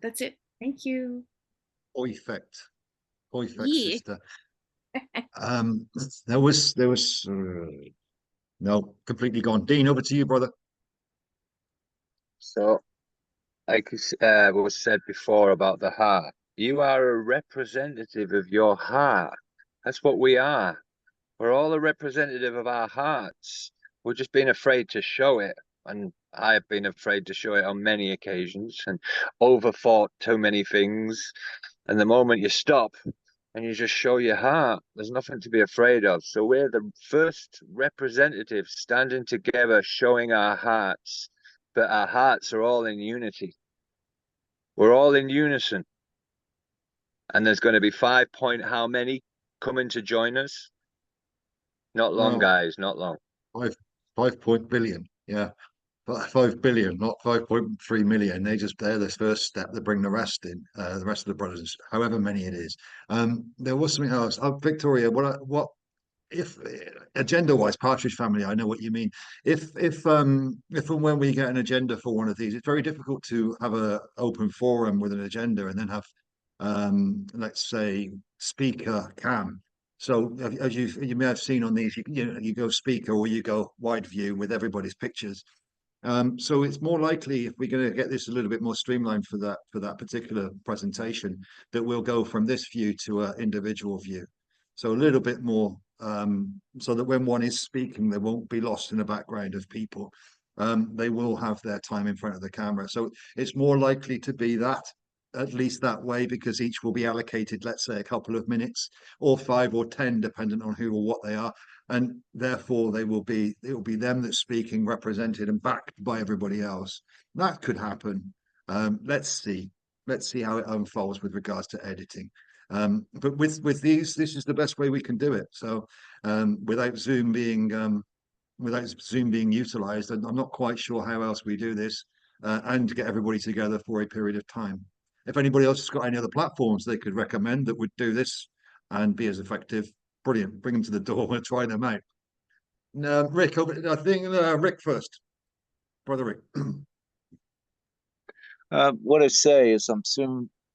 that's it. Thank you. Perfect. Perfect, Yeah. sister. There was no, completely gone. Dean, over to you, brother. So, like was said before about the heart, you are a representative of your heart. That's what we are. We're all a representative of our hearts. We're just being afraid to show it. And I've been afraid to show it on many occasions and overthought too many things. And the moment you stop and you just show your heart, there's nothing to be afraid of. So we're the first representatives standing together, showing our hearts, but our hearts are all in unity. We're all in unison. And there's going to be 5 point how many coming to join us? Not long, Well, guys, not long. 5 billion. Yeah. 5 billion, not 5.3 million. They're the first step. They bring the rest in, the rest of the brothers, however many it is. There was something else. Victoria, what if agenda-wise, Partridge Family, I know what you mean. If and when we get an agenda for one of these, it's very difficult to have a open forum with an agenda and then have, let's say, speaker cam. So as you may have seen on these, you go speaker or you go wide view with everybody's pictures. So it's more likely if we're going to get this a little bit more streamlined for that particular presentation, that we'll go from this view to an individual view. So a little bit more, so that when one is speaking, they won't be lost in the background of people. They will have their time in front of the camera. So it's more likely to be that, at least that way, because each will be allocated, let's say, a couple of minutes or 5 or 10, depending on who or what they are. And therefore it will be them that's speaking, represented and backed by everybody else. That could happen. Let's see how it unfolds with regards to editing. But with these, this is the best way we can do it. So without Zoom being utilized, and I'm not quite sure how else we do this, and get everybody together for a period of time. If anybody else has got any other platforms they could recommend that would do this and be as effective, brilliant. Bring them to the door and try them out. Rick, I think Rick first. Brother Rick. What I say is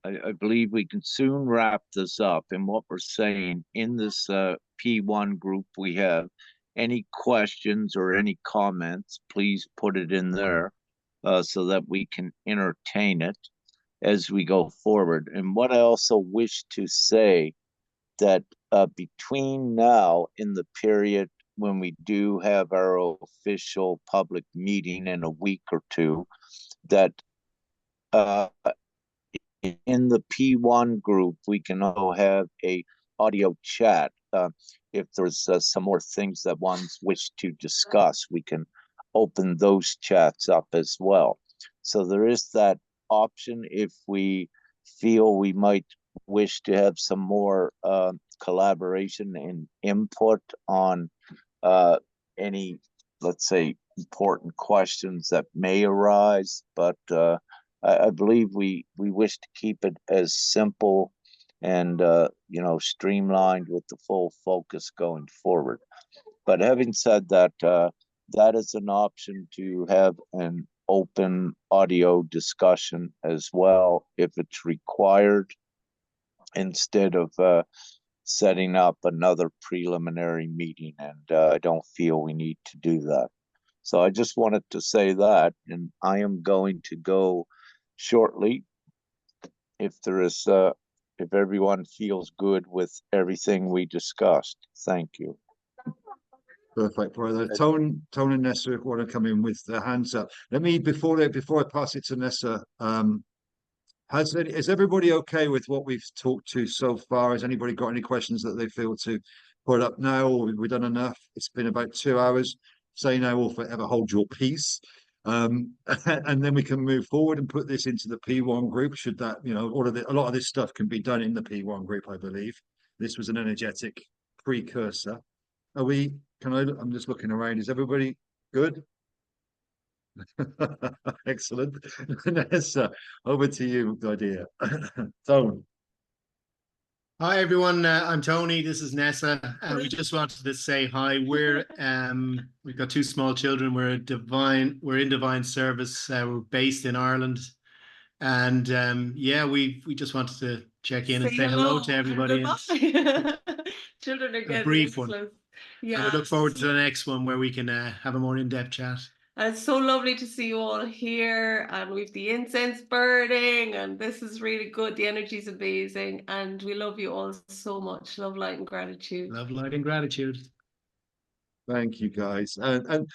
I believe we can soon wrap this up. And what we're saying in this P1 group we have, any questions or any comments, please put it in there so that we can entertain it as we go forward. And what I also wish to say that between now in the period when we do have our official public meeting in a week or two, that in the P1 group, we can all have a audio chat. If there's some more things that ones wish to discuss, we can open those chats up as well. So there is that option if we feel we might wish to have some more collaboration and input on any, let's say, important questions that may arise. But I believe we wish to keep it as simple and streamlined with the full focus going forward. But having said that, that is an option to have an open audio discussion as well if it's required, instead of setting up another preliminary meeting. And I don't feel we need to do that. So I just wanted to say that, and I am going to go shortly if if everyone feels good with everything we discussed. Thank you. Perfect, brother. Tone and Nessa want to come in with their hands up. Let me before I pass it to Nessa. Is everybody okay with what we've talked to so far? Has anybody got any questions that they feel to put up now, or have we done enough? It's been about 2 hours. Say now or forever hold your peace. And then we can move forward and put this into the P1 group. Should that, a lot of this stuff can be done in the P1 group, I believe. This was an energetic precursor. I'm just looking around. Is everybody good? Excellent. Nessa, over to you, idea. Tone. Hi everyone, I'm Tony. This is Nessa. We just wanted to say hi. We've got 2 small children. We're in divine service. We're based in Ireland, and yeah, we just wanted to check in and say hello to everybody. Children are A getting brief restless. one. Yeah. And we look forward to the next one where we can have a more in-depth chat. And it's so lovely to see you all here, and we've the incense burning, and this is really good. The energy is amazing, and we love you all so much. Love, light, and gratitude. Love, light, and gratitude. Thank you, guys, and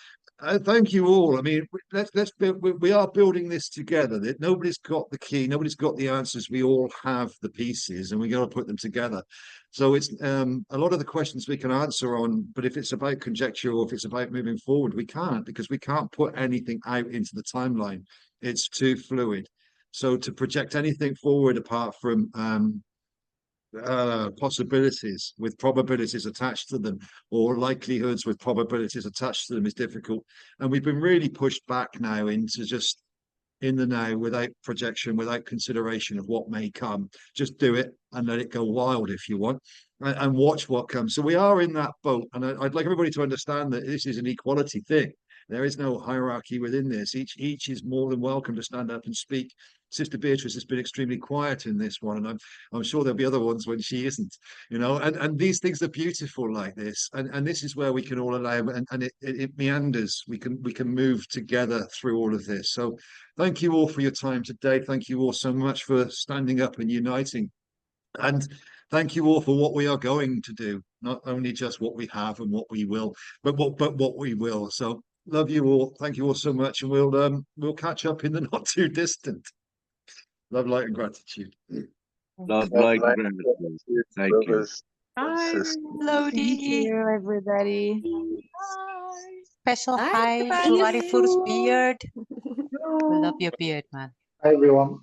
thank you all. I mean, let's build. We are building this together. That nobody's got the key, nobody's got the answers. We all have the pieces, and we got to put them together. So it's a lot of the questions we can answer on, but if it's about conjecture or if it's about moving forward, we can't, because we can't put anything out into the timeline. It's too fluid. So to project anything forward apart from possibilities with probabilities attached to them, or likelihoods with probabilities attached to them, is difficult. And we've been really pushed back now into just in the now, without projection, without consideration of what may come. Just do it and let it go wild if you want, and watch what comes. So we are in that boat, and I'd like everybody to understand that this is an equality thing. There is no hierarchy within this. Each is more than welcome to stand up and speak. Sister Beatrice has been extremely quiet in this one, and I'm sure there'll be other ones when she isn't, you know. And these things are beautiful like this, and this is where we can all allow, and it meanders. We can move together through all of this. So thank you all for your time today. Thank you all so much for standing up and uniting, and thank you all for what we are going to do. Not only just what we have and what we will, but what we will. So love you all. Thank you all so much, and we'll catch up in the not too distant. Love, light, and gratitude. Love, light, and gratitude. Thank you. Bye. Lodi. Thank you, everybody. Special Bye, hi to everybody. Arifur's beard. We love your beard, man. Hi everyone.